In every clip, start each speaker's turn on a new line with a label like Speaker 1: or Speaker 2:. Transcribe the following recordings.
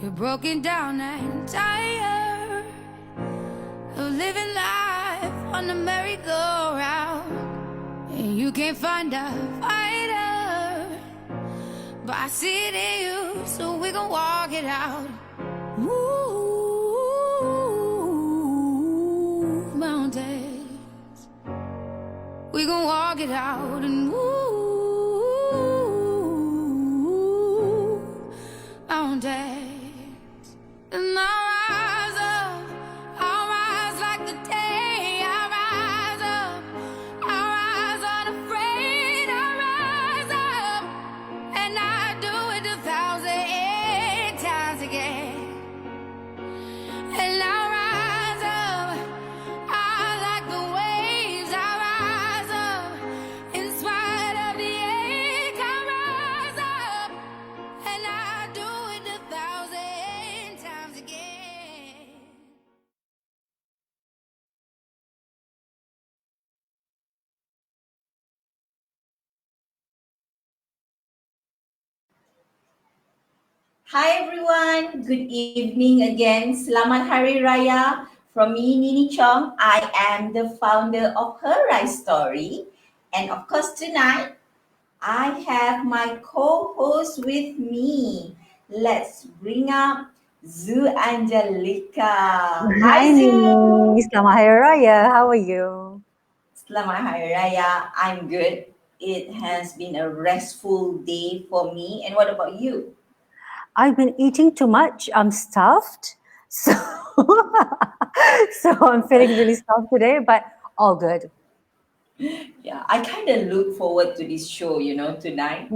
Speaker 1: You're broken down and tired of living life on the merry-go-round, and you can't find a fighter, but I see it in you, so we gon' walk it out. Move mountains, we gon' walk it out and move mountains. And I'll rise up, I'll rise like the day. I'll rise up, I'll rise unafraid. I'll rise up, and I do it 1,000 times again. And I'll rise up, I like the waves. I'll rise up, in spite of the ache. I'll rise up, and I do it 1,000 times again.
Speaker 2: Hi everyone, good evening again. Selamat Hari Raya from me, Nini Chong. I am the founder of Her Rise Story. And of course tonight, I have my co-host with me. Let's bring up Zu Angelica. Hi Zu.
Speaker 3: Nini. Selamat Hari Raya. How are you?
Speaker 2: Selamat Hari Raya. I'm good. It has been a restful day for me. And what about you?
Speaker 3: I've been eating too much. I'm stuffed. So, so I'm feeling really stuffed today, but all good.
Speaker 2: Yeah, I kind of look forward to this show, tonight,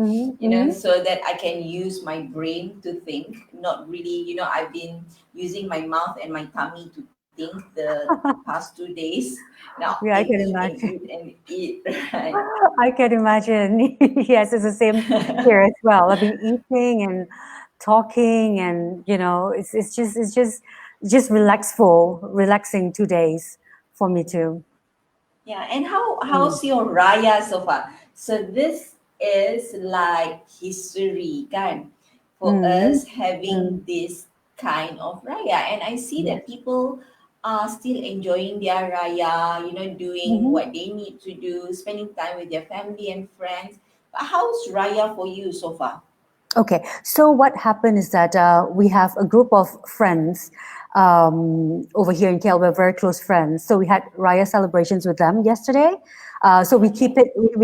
Speaker 2: so that I can use my brain to think, not really, I've been using my mouth and my tummy to think the past 2 days. Now,
Speaker 3: Yeah, I can
Speaker 2: eat and
Speaker 3: imagine.
Speaker 2: eat and eat, right?
Speaker 3: I can imagine. Yes, it's the same here as well. I've been eating and talking, and it's just relaxing 2 days for me too.
Speaker 2: Yeah, and how's your Raya so far? So this is like history, kan, for
Speaker 3: Mm-hmm.
Speaker 2: us having this kind of Raya. And I see
Speaker 3: Yes.
Speaker 2: that people are still enjoying their Raya, doing
Speaker 3: Mm-hmm.
Speaker 2: what they need to do, spending time with their family and friends. But how's Raya for you so far?
Speaker 3: Okay, so what happened is that we have a group of friends over here in KL. We're very close friends. So we had Raya celebrations with them yesterday. So we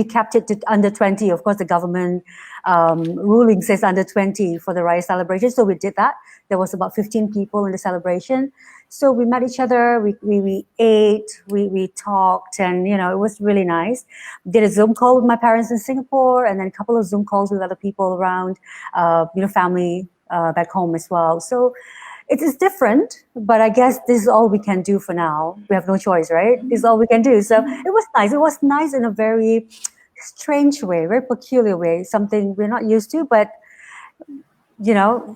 Speaker 3: kept it to under 20. Of course, the government ruling says under 20 for the Raya celebration. So we did that. There was about 15 people in the celebration. So we met each other, we ate, we talked, and it was really nice. Did a Zoom call with my parents in Singapore, and then a couple of Zoom calls with other people around, family back home as well. So it is different, but I guess this is all we can do for now. We have no choice, right? This is all we can do. So it was nice. It was nice in a very strange way, very peculiar way, something we're not used to, but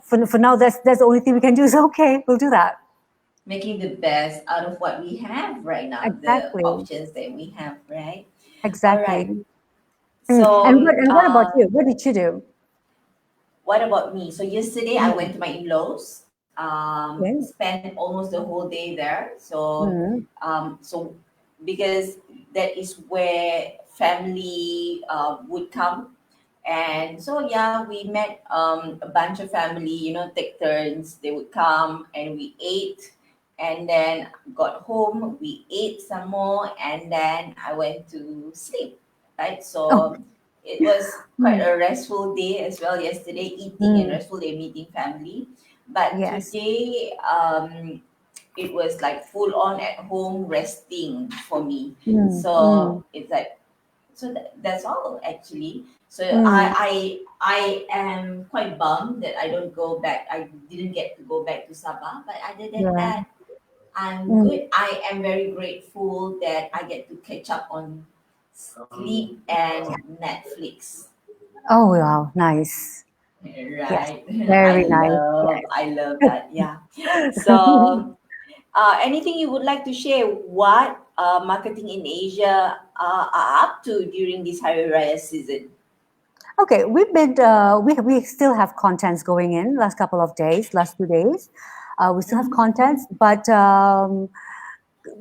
Speaker 3: for now, that's the only thing we can do. So okay, we'll do that.
Speaker 2: Making the best out of what we have right now, the
Speaker 3: Exactly.
Speaker 2: options that we have, right? All right.
Speaker 3: Exactly. And
Speaker 2: So,
Speaker 3: what about you? What did you do?
Speaker 2: what about me? So yesterday I
Speaker 3: Mm.
Speaker 2: went to my in-laws,
Speaker 3: Okay.
Speaker 2: spent almost the whole day there.
Speaker 3: Mm.
Speaker 2: So because that is where family would come, and so yeah, we met a bunch of family. Take turns. They would come and we ate, and then got home. We ate some more, and then I went to sleep. Right.
Speaker 3: Oh.
Speaker 2: So it was quite
Speaker 3: Mm.
Speaker 2: a restful day as well yesterday, eating and
Speaker 3: Mm.
Speaker 2: restful day meeting family. But
Speaker 3: Yes.
Speaker 2: today, it was like full on at home resting for me.
Speaker 3: Mm.
Speaker 2: So
Speaker 3: Mm.
Speaker 2: it's like, so that's all actually. So
Speaker 3: Mm.
Speaker 2: I am quite bummed that I don't go back. I didn't get to go back to Sabah. But other than
Speaker 3: Yeah.
Speaker 2: that, I'm
Speaker 3: Mm.
Speaker 2: good. I am very grateful that I get to catch up on sleep and Netflix.
Speaker 3: Oh wow, nice. Yes.
Speaker 2: Right.
Speaker 3: Very nice.
Speaker 2: I love that. Yeah.
Speaker 3: Yes.
Speaker 2: So, anything you would like to share? What marketing in Asia are up to during this Hari Raya season?
Speaker 3: Okay, we still have contents going in last couple of days, last 2 days. We still have contents, but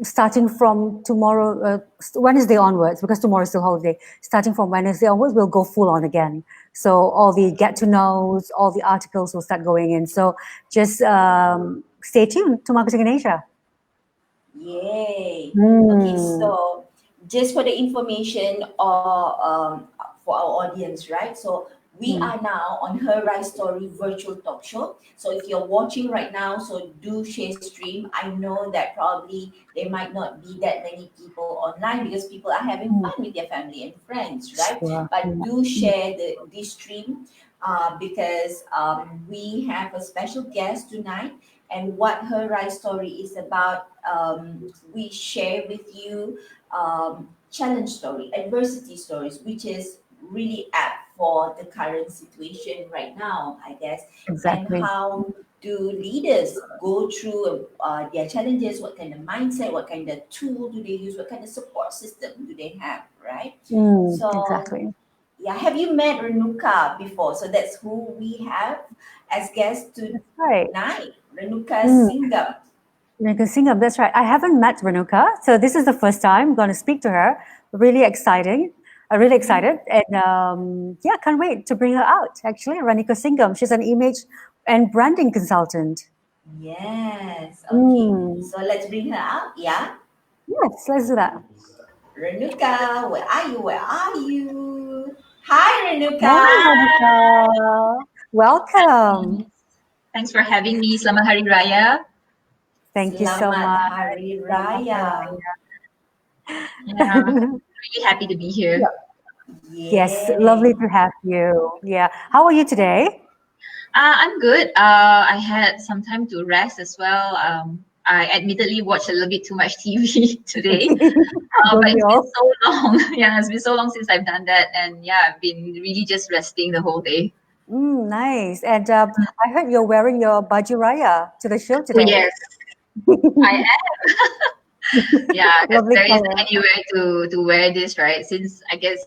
Speaker 3: starting from tomorrow, Wednesday onwards, because tomorrow is still holiday. Starting from Wednesday onwards, we'll go full on again. So all the get to knows, all the articles will start going in. So just stay tuned to Marketing in Asia.
Speaker 2: Yay. Okay,
Speaker 3: Mm.
Speaker 2: so just for the information or for our audience, right? So we are now on Her Rise Story virtual talk show. So if you're watching right now, so do share stream. I know that probably there might not be that many people online because people are having fun with their family and friends, right?
Speaker 3: Sure.
Speaker 2: But do share this stream because we have a special guest tonight. And what Her Rise Story is about, we share with you challenge story, adversity stories, which is really apt for the current situation right now, I guess.
Speaker 3: Exactly.
Speaker 2: And how do leaders go through their challenges? What kind of mindset? What kind of tool do they use? What kind of support system do they have, right? So,
Speaker 3: Exactly.
Speaker 2: yeah, have you met Ranukka before? So that's who we have as guest
Speaker 3: Right.
Speaker 2: tonight, Ranukka
Speaker 3: Mm.
Speaker 2: Singham.
Speaker 3: Ranukka Singham, that's right. I haven't met Ranukka, so this is the first time I'm going to speak to her. Really exciting. Really excited, and yeah, can't wait to bring her out. Actually, Ranukka Singham, she's an image and branding consultant.
Speaker 2: Yes, okay. So let's bring her out, yeah?
Speaker 3: Yes, let's do that.
Speaker 2: Ranukka, where are you? Where are you? Hi, Ranukka.
Speaker 3: Hi, Ranukka. Welcome.
Speaker 4: Thanks for having me. Selamat Hari Raya.
Speaker 3: Thank you so
Speaker 2: Selamat
Speaker 3: much.
Speaker 2: Hari
Speaker 3: Selamat
Speaker 2: Raya.
Speaker 4: Yeah, really happy to be here.
Speaker 3: Yes,
Speaker 2: Yay.
Speaker 3: lovely to have you. Yeah. How are you today?
Speaker 4: I'm good. I had some time to rest as well. I admittedly watched a little bit too much TV today,
Speaker 3: Don't
Speaker 4: but
Speaker 3: we
Speaker 4: it's
Speaker 3: all?
Speaker 4: been so long. Yeah, it's been so long since I've done that, and yeah, I've been really just resting the whole day.
Speaker 3: Nice. And I heard you're wearing your baju raya to the show
Speaker 4: Oh
Speaker 3: today.
Speaker 4: yes, I am. Yeah, because
Speaker 3: Lovely
Speaker 4: there isn't
Speaker 3: color.
Speaker 4: anywhere to wear this, right? Since I guess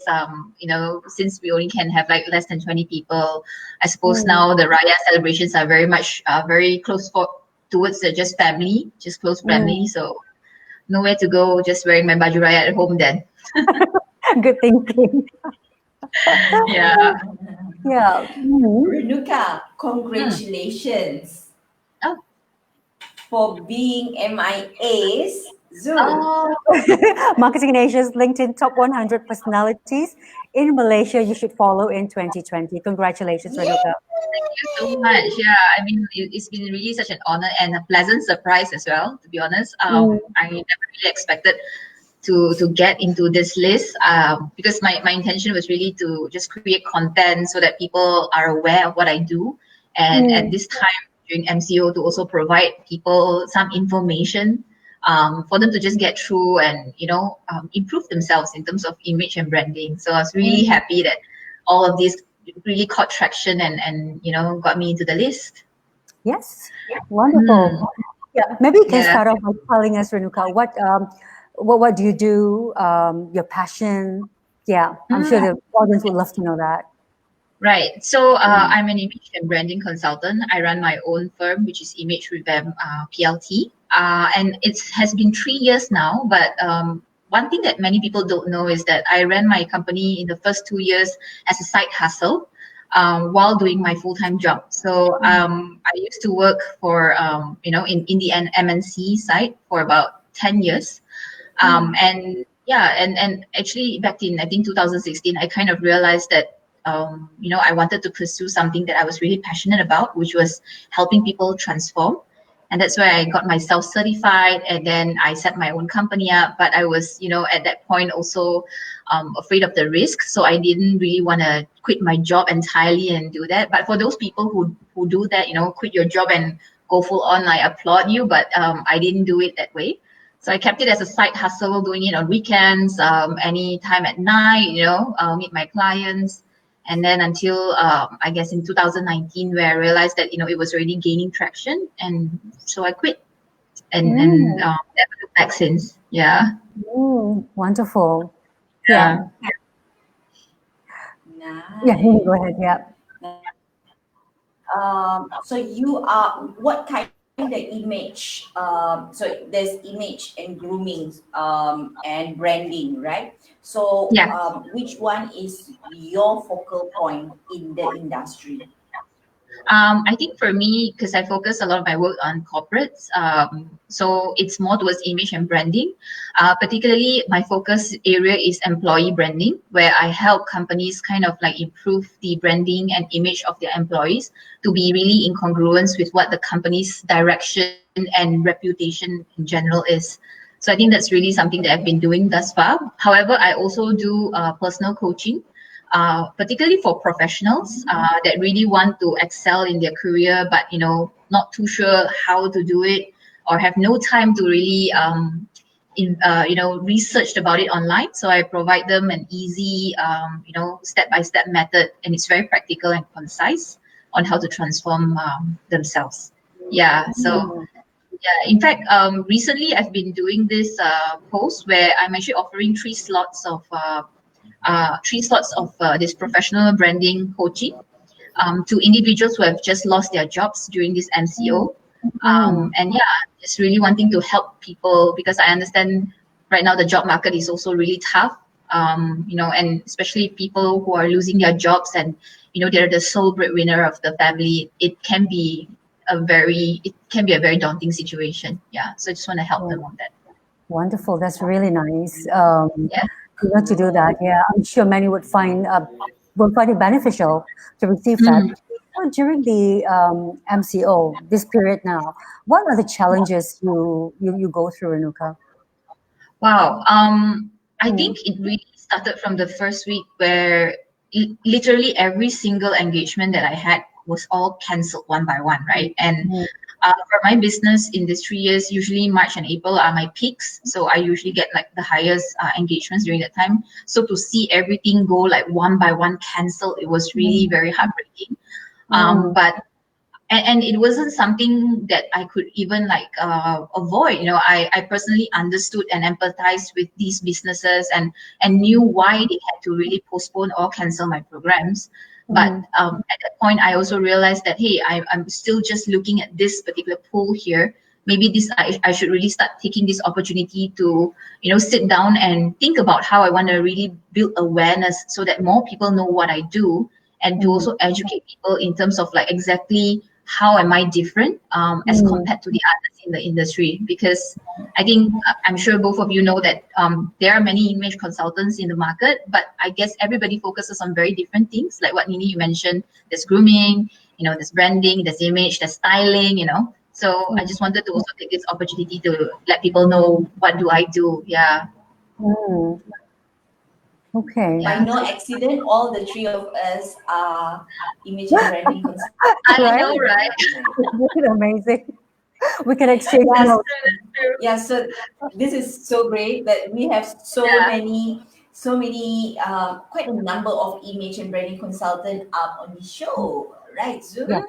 Speaker 4: since we only can have like less than 20 people, I suppose now the Raya celebrations are very much very close towards just family, just close family. So nowhere to go, just wearing my baju Raya at home then.
Speaker 3: Good thinking.
Speaker 4: Yeah.
Speaker 3: Yeah.
Speaker 2: Ranukka, congratulations
Speaker 4: Oh.
Speaker 2: for being MIA's Zoom.
Speaker 4: Oh,
Speaker 3: Marketing in Asia's LinkedIn top 100 personalities in Malaysia you should follow in 2020. Congratulations, Ranukka.
Speaker 4: thank you so much. Yeah, I mean, it's been really such an honor and a pleasant surprise as well, to be honest. I never really expected to get into this list because my intention was really to just create content so that people are aware of what I do. And at this time during MCO to also provide people some information for them to just get through and, improve themselves in terms of image and branding. So I was really happy that all of these really caught traction and got me into the list.
Speaker 3: Yes, wonderful. Yeah, maybe you can
Speaker 4: Yeah.
Speaker 3: start off by telling us, Ranukka, what do you do? Your passion? Yeah, I'm sure the audience would love to know that.
Speaker 4: Right. So I'm an image and branding consultant. I run my own firm, which is Image Revamp PLT. And it has been 3 years now. But one thing that many people don't know is that I ran my company in the first 2 years as a side hustle while doing my full-time job. So I used to work for, in the MNC side for about 10 years. And yeah, and actually back in, I think, 2016, I kind of realized that I wanted to pursue something that I was really passionate about, which was helping people transform. And that's where I got myself certified, and then I set my own company up. But I was, at that point also afraid of the risk. So I didn't really want to quit my job entirely and do that. But for those people who do that, quit your job and go full on, I applaud you. But I didn't do it that way. So I kept it as a side hustle, doing it on weekends, any time at night, meet my clients. And then until, I guess, in 2019, where I realized that, it was already gaining traction. And so I quit and never looked back since. Yeah.
Speaker 3: Wonderful.
Speaker 4: Yeah.
Speaker 3: Yeah, you go ahead. Yeah.
Speaker 2: So you are what kind of image? So there's image and grooming and branding, right? So
Speaker 4: Yeah.
Speaker 2: which one is your focal point in the industry?
Speaker 4: I think for me, because I focus a lot of my work on corporates, so it's more towards image and branding. Particularly, my focus area is employee branding, where I help companies kind of like improve the branding and image of their employees to be really in congruence with what the company's direction and reputation in general is. So I think that's really something that I've been doing thus far. However, I also do personal coaching, particularly for professionals that really want to excel in their career, but not too sure how to do it or have no time to really researched about it online. So I provide them an easy step-by-step method, and it's very practical and concise on how to transform themselves. Yeah. So yeah, in fact, recently I've been doing this post where I'm actually offering three slots of this professional branding coaching to individuals who have just lost their jobs during this MCO. And yeah, just really wanting to help people because I understand right now the job market is also really tough. And especially people who are losing their jobs and they're the sole breadwinner of the family. It can be a very daunting situation. Yeah, so I just want to help them on that.
Speaker 3: Wonderful. That's really nice.
Speaker 4: Yeah.
Speaker 3: To do that. Yeah, I'm sure many would find it beneficial to receive that. So during the MCO, this period now, what are the challenges you go through, Ranukka?
Speaker 4: Wow. I think it really started from the first week where literally every single engagement that I had was all cancelled one by one, right? And for my business in these 3 years, usually March and April are my peaks. So I usually get like the highest engagements during that time. So to see everything go like one by one cancelled, it was really very heartbreaking. But and it wasn't something that I could even avoid. I personally understood and empathized with these businesses and knew why they had to really postpone or cancel my programs. But at that point, I also realized that, hey, I'm still just looking at this particular pool here. Maybe I should really start taking this opportunity to, sit down and think about how I want to really build awareness so that more people know what I do, and to also educate people in terms of like exactly how am I different as compared to the others in the industry. Because I think I'm sure both of you know that there are many image consultants in the market, but I guess everybody focuses on very different things. Like what Nini, you mentioned, there's grooming, there's branding, there's image, there's styling, So I just wanted to also take this opportunity to let people know what do I do. Yeah.
Speaker 3: Okay.
Speaker 2: By no accident, all the three of us are image and branding consultants.
Speaker 4: I know, right?
Speaker 3: It's amazing. We can exchange
Speaker 2: Yes.
Speaker 3: notes.
Speaker 2: Yeah, so this is so great that we have so many, quite a number of image and branding consultants up on the show, right, Zoom?
Speaker 3: Yeah,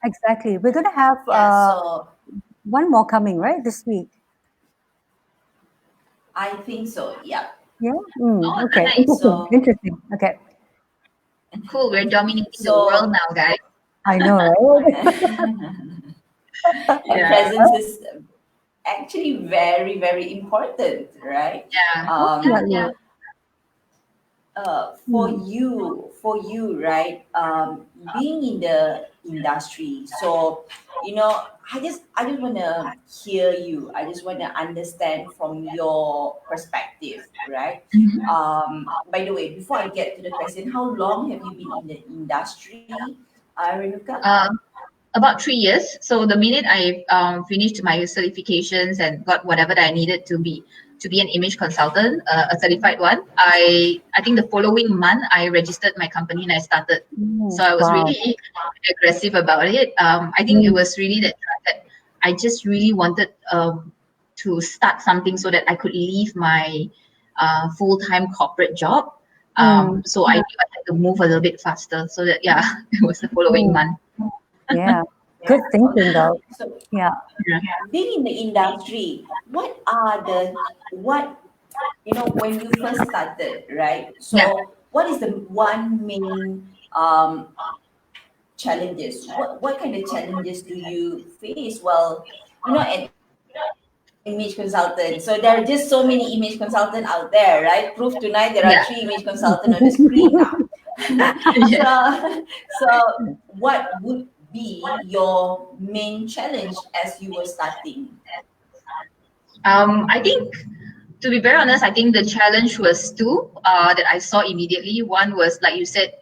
Speaker 3: exactly. We're going to have
Speaker 2: So
Speaker 3: one more coming, right, this week?
Speaker 2: I think so. Yeah.
Speaker 3: Yeah. Okay.
Speaker 4: Nice.
Speaker 3: Interesting. Interesting. Okay.
Speaker 4: Cool. We're dominating the world now, guys.
Speaker 3: I know, right?
Speaker 2: And presence is actually very, very important, right?
Speaker 4: Yeah.
Speaker 2: For you, right? Being in the industry, so I just want to hear you. I just want to understand from your perspective, right? By the way, before I get to the question, how long have you been in the industry, Ranukka?
Speaker 4: About 3 years. So the minute I finished my certifications and got whatever that I needed to be an image consultant, a certified one, I think the following month I registered my company and I started. So I was really aggressive about it. I think it was really that I just really wanted to start something so that I could leave my full-time corporate job. So I knew I had to move a little bit faster. So that it was the following month.
Speaker 3: Yeah. Good thinking, though.
Speaker 2: So,
Speaker 3: Yeah.
Speaker 2: being in the industry, when you first started, right? So what is the one main challenges? What kind of challenges do you face while, an image consultant? So there are just so many image consultant out there, right? Proof tonight there are
Speaker 4: Yeah.
Speaker 2: 3 image consultant on the screen now.
Speaker 4: Yeah.
Speaker 2: So what would be your main challenge as you were starting?
Speaker 4: I think, to be very honest, I think the challenge was two that I saw immediately. One was, like you said,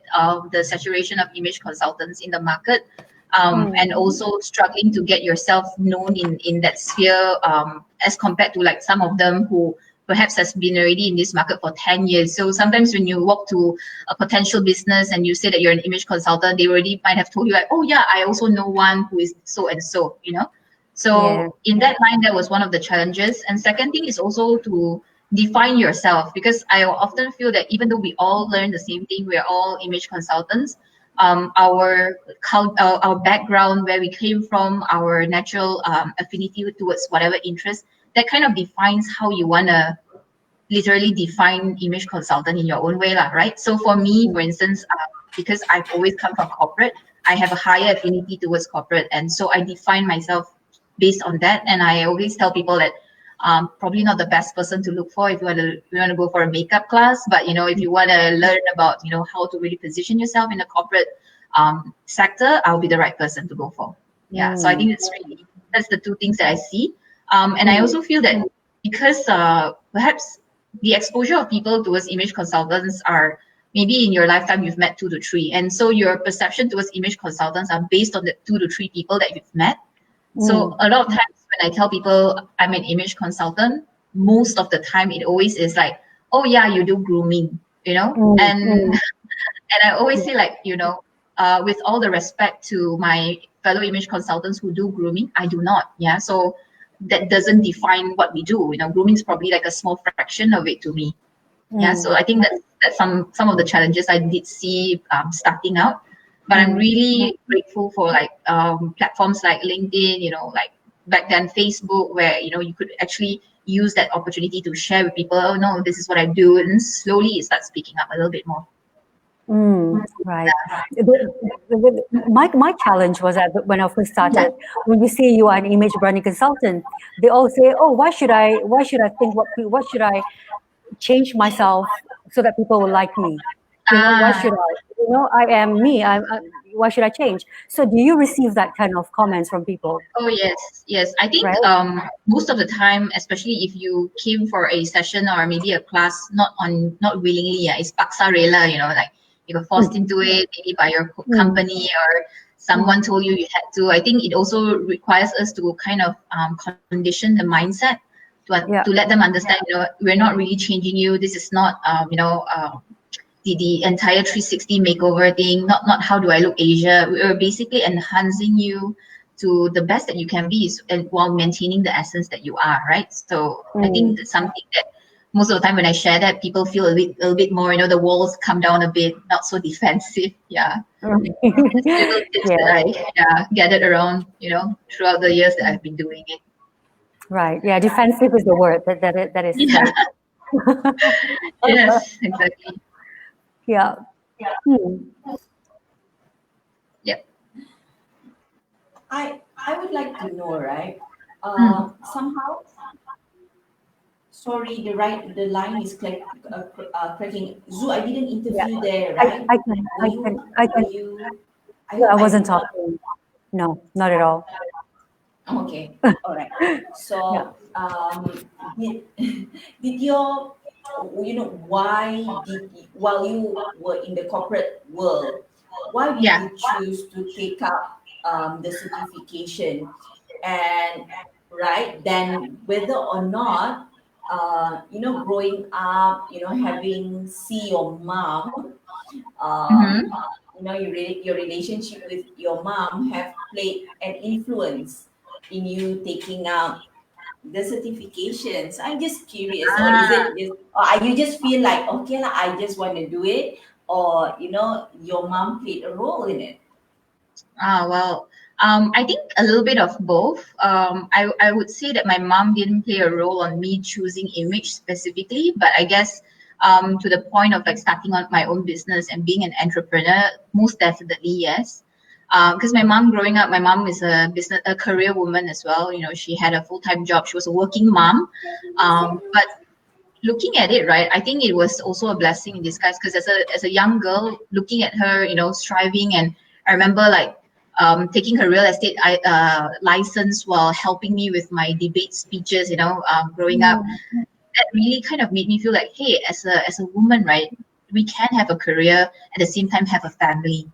Speaker 4: the saturation of image consultants in the market, and also struggling to get yourself known in that sphere, as compared to like some of them who perhaps has been already in this market for 10 years. So sometimes when you walk to a potential business and you say that you're an image consultant, they already might have told you like, oh yeah, I also know one who is so and so, you know.
Speaker 3: Yeah.
Speaker 4: So in that line, that was one of the challenges. And second thing is also to define yourself, because I often feel that even though we all learn the same thing, we're all image consultants. Our background, where we came from, our natural affinity towards whatever interest, that kind of defines how you wanna literally define image consultant in your own way, lah, right? So for me, for instance, because I've always come from corporate, I have a higher affinity towards corporate, and so I define myself based on that. And I always tell people that probably not the best person to look for if you want to go for a makeup class, but if you want to learn about how to really position yourself in the corporate sector, I'll be the right person to go for. Yeah, so I think that's the two things that I see. And I also feel that because perhaps the exposure of people towards image consultants are maybe in your lifetime you've met 2 to 3, and so your perception towards image consultants are based on the 2 to 3 people that you've met. So a lot of times when I tell people I'm an image consultant, most of the time it always is like, oh yeah, you do grooming, and I always say like, with all the respect to my fellow image consultants who do grooming, I do not. Yeah, so that doesn't define what we do. Grooming is probably like a small fraction of it to me. Yeah, so I think that's some of the challenges I did see starting out. But I'm really grateful for like platforms like LinkedIn, like back then Facebook, where you could actually use that opportunity to share with people. Oh no, this is what I do, and slowly it starts speaking up a little bit more.
Speaker 3: Right. My challenge was that when I first started, when you say you are an image branding consultant, they all say, "Oh, why should I think what should I change myself so that people will like me? Why should I? I am me. Why should I change?" So, do you receive that kind of comments from people?
Speaker 4: Oh yes. I think
Speaker 3: Right.
Speaker 4: most of the time, especially if you came for a session or maybe a class, not willingly, it's paksa rela, like you were forced into it, maybe by your company or someone told you had to. I think it also requires us to kind of condition the mindset to let them understand, we're not really changing you. This is not, the entire 360 makeover thing. Not how do I look Asia. We're basically enhancing you to the best that you can be, and while maintaining the essence that you are, right? So I think that's something that most of the time when I share that, people feel a little bit more, the walls come down a bit, not so defensive. Yeah. It's little tips that I gathered around, throughout the years that I've been doing it.
Speaker 3: Right. Yeah. Defensive is the word that is.
Speaker 4: Yeah. Yes, exactly.
Speaker 3: Yeah.
Speaker 4: Yep.
Speaker 2: I would like to know, right? Somehow, sorry, the line is cracking. Zoo, I didn't interview there, right?
Speaker 3: I can. I wasn't talking. No, not at all.
Speaker 2: Okay, all right. So, did, did your, while you were in the corporate world, why did you choose to take up the certification? And then whether or not, growing up, having see your mom, your relationship with your mom have played an influence in you taking up the certifications. I'm just curious, or is it just, or you just feel like, okay lah, I just want to do it, or your mom played a role in it?
Speaker 4: Well, I think a little bit of both. I would say that my mom didn't play a role on me choosing image specifically, but I guess to the point of like starting on my own business and being an entrepreneur, most definitely yes. Because my mom growing up, my mom is a career woman as well. She had a full-time job. She was a working mom. But looking at it, right, I think it was also a blessing in disguise, because as a young girl, looking at her, striving, and I remember like taking her real estate license while helping me with my debate speeches, growing up. That really kind of made me feel like, hey, as a woman, right, we can have a career at the same time have a family.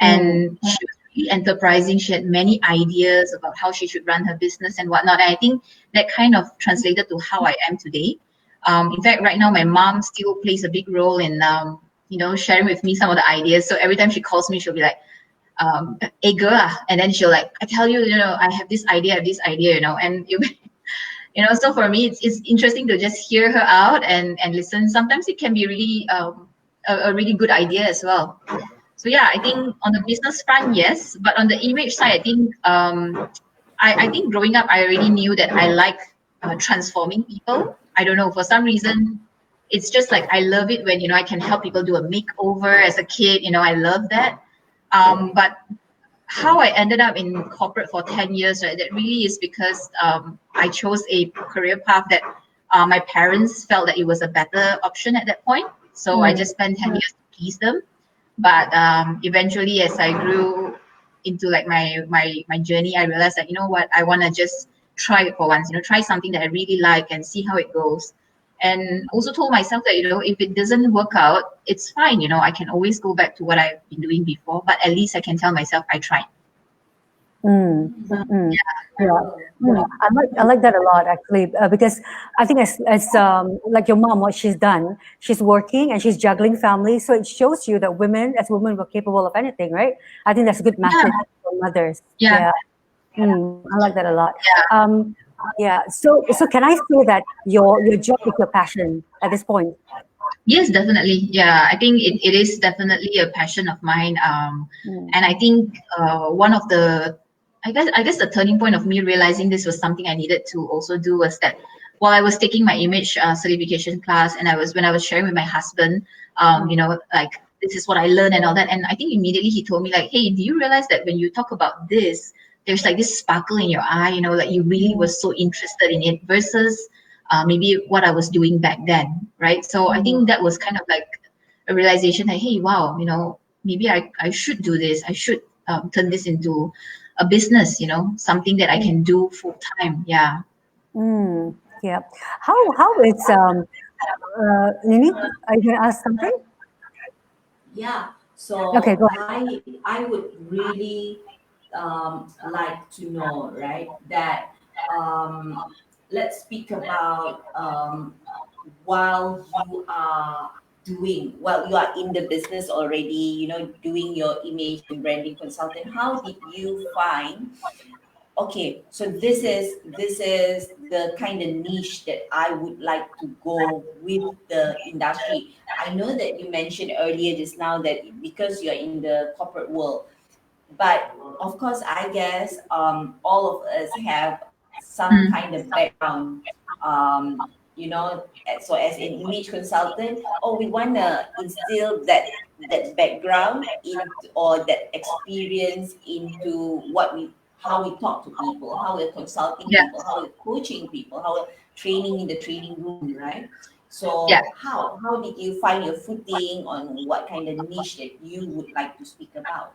Speaker 4: And she was really enterprising. She had many ideas about how she should run her business and whatnot. And I think that kind of translated to how I am today. In fact, right now, my mom still plays a big role in, sharing with me some of the ideas. So every time she calls me, she'll be like, hey girl, and then she'll like, I tell you, I have this idea, and so for me, it's interesting to just hear her out and listen. Sometimes it can be really a really good idea as well. So yeah, I think on the business front, yes, but on the image side, I think I think growing up, I already knew that I like transforming people. I don't know, for some reason, it's just like I love it when I can help people do a makeover as a kid. I love that. But how I ended up in corporate for 10 years, right, that really is because I chose a career path that my parents felt that it was a better option at that point. So I just spent 10 years to please them. But eventually, as I grew into like my journey, I realized that, what, I want to just try it for once, try something that I really like and see how it goes. And also told myself that, if it doesn't work out, it's fine. I can always go back to what I've been doing before, but at least I can tell myself I tried.
Speaker 3: I like that a lot, actually, because I think as like your mom, what she's done, she's working and she's juggling family, so it shows you that as women, we're capable of anything, right? I think that's a good message for mothers.
Speaker 4: Yeah.
Speaker 3: I like that a lot. So can I say that your job is your passion at this point?
Speaker 4: Yes, definitely. Yeah, I think it is definitely a passion of mine. And I think one of the, I guess the turning point of me realizing this was something I needed to also do was that while I was taking my image certification class, and when I was sharing with my husband, like this is what I learned and all that. And I think immediately he told me like, hey, do you realize that when you talk about this, there's like this sparkle in your eye, like you really was so interested in it versus maybe what I was doing back then, right? So I think that was kind of like a realization that, hey, wow, maybe I should do this. I should turn this into a business, something that I can do full time. Yeah.
Speaker 3: Yeah. How is Nini? Are you gonna ask something?
Speaker 2: Yeah. So
Speaker 3: Okay, go ahead.
Speaker 2: I would really like to know, right, that let's speak about while you are you are in the business already, doing your image and branding consultant. How did you find, okay, so this is the kind of niche that I would like to go with the industry. I know that you mentioned earlier just now that because you're in the corporate world, but of course, I guess all of us have some kind of background. So as an image consultant, we want to instill that background in, or that experience into how we talk to people, how we're consulting
Speaker 4: Yeah.
Speaker 2: people, how we're coaching people, how we're training in the training room, right? So
Speaker 4: Yeah.
Speaker 2: how did you find your footing on what kind of niche that you would like to speak about?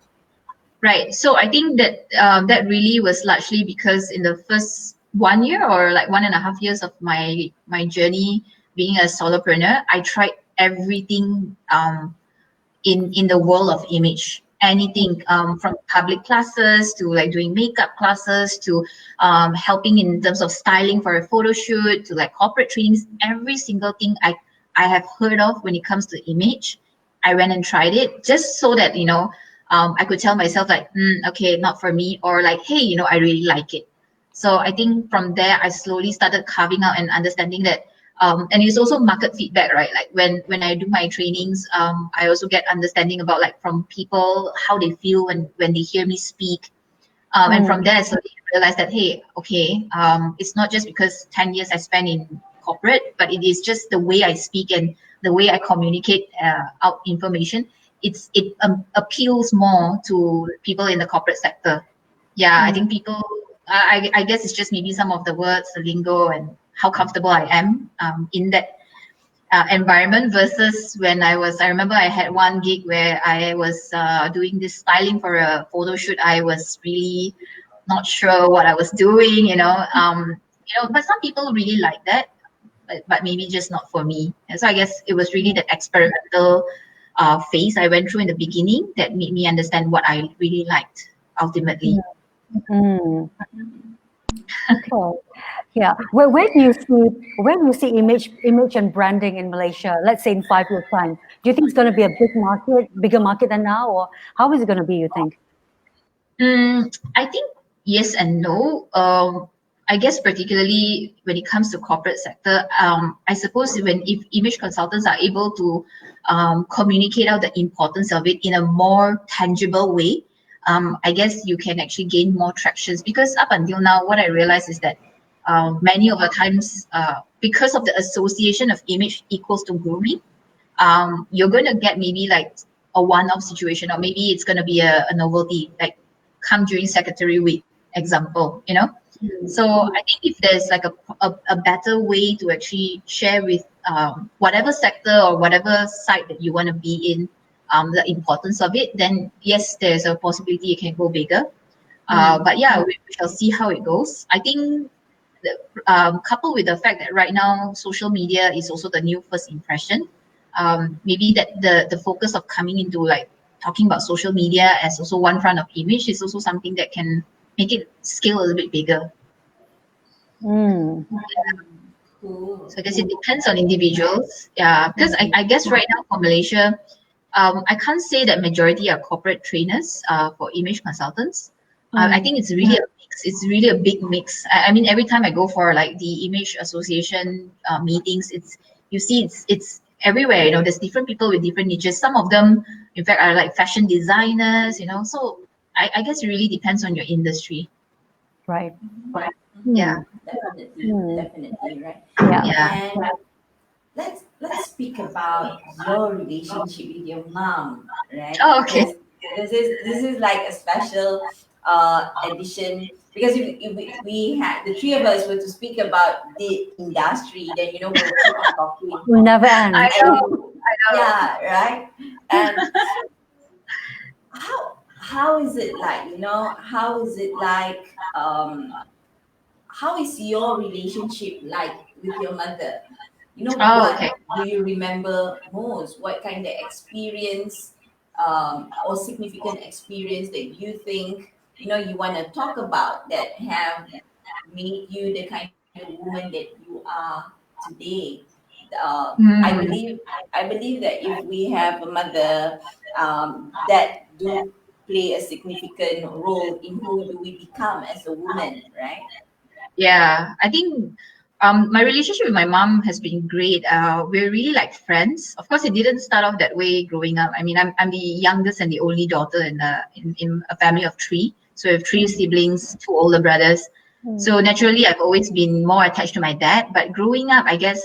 Speaker 4: Right. So I think that that really was largely because in the first 1 year or like 1.5 years of my journey being a solopreneur, I tried everything in the world of image. Anything from public classes to like doing makeup classes to helping in terms of styling for a photo shoot to like corporate trainings. Every single thing I have heard of when it comes to image, I went and tried it just so that I could tell myself like, okay, not for me, or like, hey, I really like it. So I think from there, I slowly started carving out and understanding that, and it's also market feedback, right? Like when I do my trainings, I also get understanding about like from people, how they feel when they hear me speak. And from there, I slowly realized that, hey, okay, it's not just because 10 years I spent in corporate, but it is just the way I speak and the way I communicate out information, it appeals more to people in the corporate sector. Yeah, I think people. I guess it's just maybe some of the words, the lingo, and how comfortable I am in that environment versus when I remember I had one gig where I was doing this styling for a photo shoot. I was really not sure what I was doing, but some people really like that, but maybe just not for me. And so I guess it was really that experimental phase I went through in the beginning that made me understand what I really liked ultimately.
Speaker 3: Mm. Okay. Yeah. Where do you see image and branding in Malaysia? Let's say in 5 years' time. Do you think it's going to be a bigger market than now, or how is it going to be? You think?
Speaker 4: I think yes and no. I guess particularly when it comes to corporate sector, I suppose if image consultants are able to communicate out the importance of it in a more tangible way, I guess you can actually gain more tractions. Because up until now, what I realized is that many of the times, because of the association of image equals to grooming, you're going to get maybe like a one-off situation, or maybe it's going to be a novelty, like come during Secretary Week, example, So I think if there's like a better way to actually share with whatever sector or whatever site that you want to be in, the importance of it, then yes, there's a possibility it can go bigger. But yeah, we shall see how it goes. I think coupled with the fact that right now social media is also the new first impression, maybe that the focus of coming into like talking about social media as also one front of image is also something that can make it scale a little bit bigger.
Speaker 2: Cool.
Speaker 4: So I guess it depends on individuals. Yeah, because I guess right now for Malaysia, I can't say that majority are corporate trainers for image consultants. I think it's really a mix. It's really a big mix. I mean, every time I go for like the Image Association meetings, it's everywhere. There's different people with different niches. Some of them, in fact, are like fashion designers. So I guess it really depends on your industry.
Speaker 3: Right.
Speaker 4: Yeah.
Speaker 2: Definitely, right?
Speaker 4: Yeah.
Speaker 2: And let's speak about your relationship with your mom, right?
Speaker 4: Oh, okay.
Speaker 2: Because this is like a special edition, because if we had the three of us were to speak about the industry, then we'll keep on talking.
Speaker 3: We'll never end.
Speaker 4: I know.
Speaker 2: Yeah, right. And how is it like? How is it like? How is your relationship like with your mother? What
Speaker 4: Okay.
Speaker 2: do you remember most? What kind of experience or significant experience that you think you want to talk about that have made you the kind of woman that you are today? I believe that if we have a mother that do play a significant role in who do we become as a woman, right?
Speaker 4: Yeah, I think my relationship with my mom has been great. We're really like friends. Of course, it didn't start off that way growing up. I mean, I'm the youngest and the only daughter in a family of three. So we have three siblings, two older brothers. So naturally, I've always been more attached to my dad. But growing up, I guess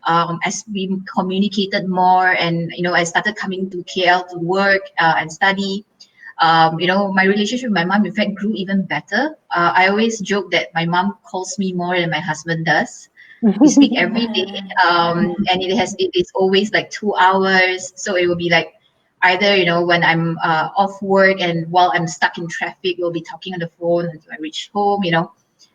Speaker 4: as we communicated more, and I started coming to KL to work and study. My relationship with my mom, in fact, grew even better. I always joke that my mom calls me more than my husband does. We speak every day, and it is always like 2 hours. So it will be like either when I'm off work and while I'm stuck in traffic, we'll be talking on the phone until I reach home.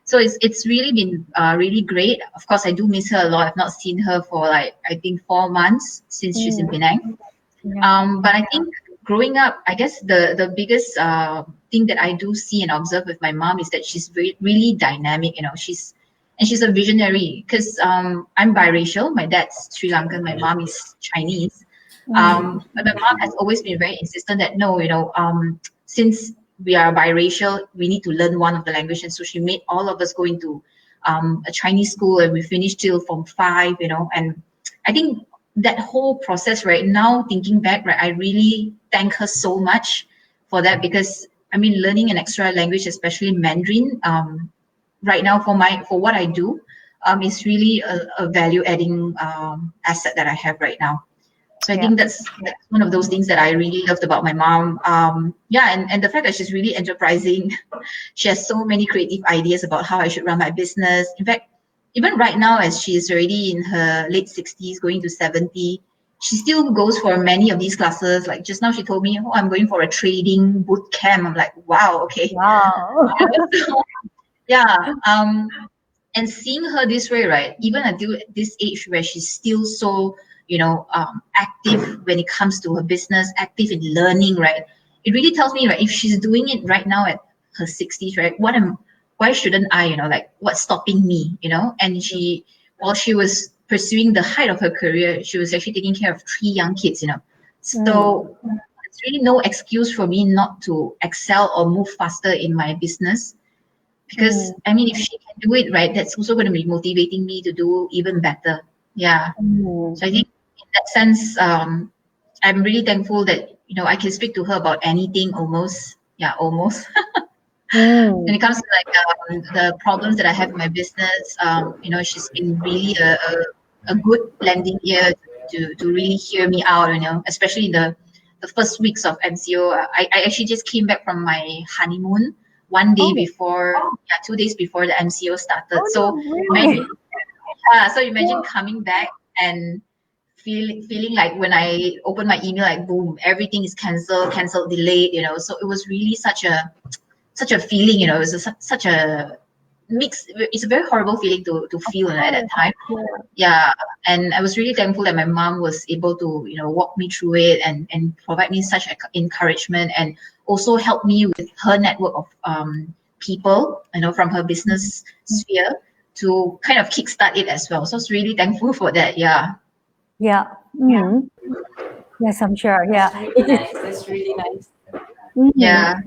Speaker 4: So it's really been really great. Of course, I do miss her a lot. I've not seen her for like I think 4 months since she's in Penang. But I think growing up, I guess the biggest thing that I do see and observe with my mom is that she's really dynamic. She's a visionary, because I'm biracial. My dad's Sri Lankan, my mom is Chinese. But my mom has always been very insistent that no, since we are biracial, we need to learn one of the languages. And so she made all of us go into a Chinese school, and we finished till Form 5. And I think that whole process right now, thinking back, right, I really thank her so much for that, because I mean, learning an extra language, especially Mandarin, right now for what I do, is really a value adding asset that I have right now. So I think that's one of those things that I really loved about my mom. And the fact that she's really enterprising. She has so many creative ideas about how I should run my business. In fact, even right now, as she is already in her late 60s, going to 70, she still goes for many of these classes. Like just now, she told me, "Oh, I'm going for a trading boot camp." I'm like, "Wow, okay."
Speaker 3: Wow.
Speaker 4: Yeah. And seeing her this way, right, even until this age where she's still so, active when it comes to her business, active in learning, right, it really tells me, right, if she's doing it right now at her 60s, right, why shouldn't I, what's stopping me, and while she was pursuing the height of her career, she was actually taking care of 3 young kids, so there's really no excuse for me not to excel or move faster in my business. Because I mean, if she can do it, right, that's also going to be motivating me to do even better. Yeah. So I think in that sense, I'm really thankful that I can speak to her about anything almost. Yeah, almost. When it comes to the problems that I have in my business, she's been really a good lending ear to really hear me out. Especially in the first weeks of MCO. I actually just came back from my honeymoon. 1 day before, 2 days before the MCO started. Imagine coming back and feeling like when I open my email, like boom, everything is cancelled, delayed. So it was really such a feeling. It was such a mix. It's a very horrible feeling to feel at that time. Yeah, and I was really thankful that my mom was able to walk me through it and provide me such encouragement, and also help me with her network of people from her business sphere to kind of kickstart it as well. So I was really thankful for that. Yeah.
Speaker 3: Yes, I'm sure. Yeah,
Speaker 2: That's really nice.
Speaker 4: Yeah.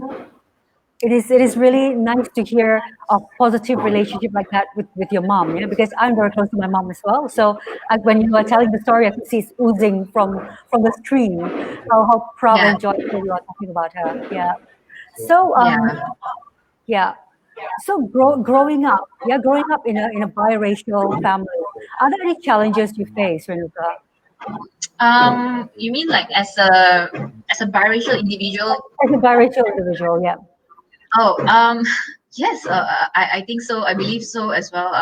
Speaker 3: It is really nice to hear a positive relationship like that with your mom, because I'm very close to my mom as well. So when you are telling the story, I can see it's oozing from the screen how proud and joyful you are talking about her. Yeah. So So growing up in a biracial family, are there any challenges you face, Ranukka?
Speaker 4: You mean like as a biracial individual?
Speaker 3: As a biracial individual, yeah.
Speaker 4: Oh, yes, I think so. I believe so as well.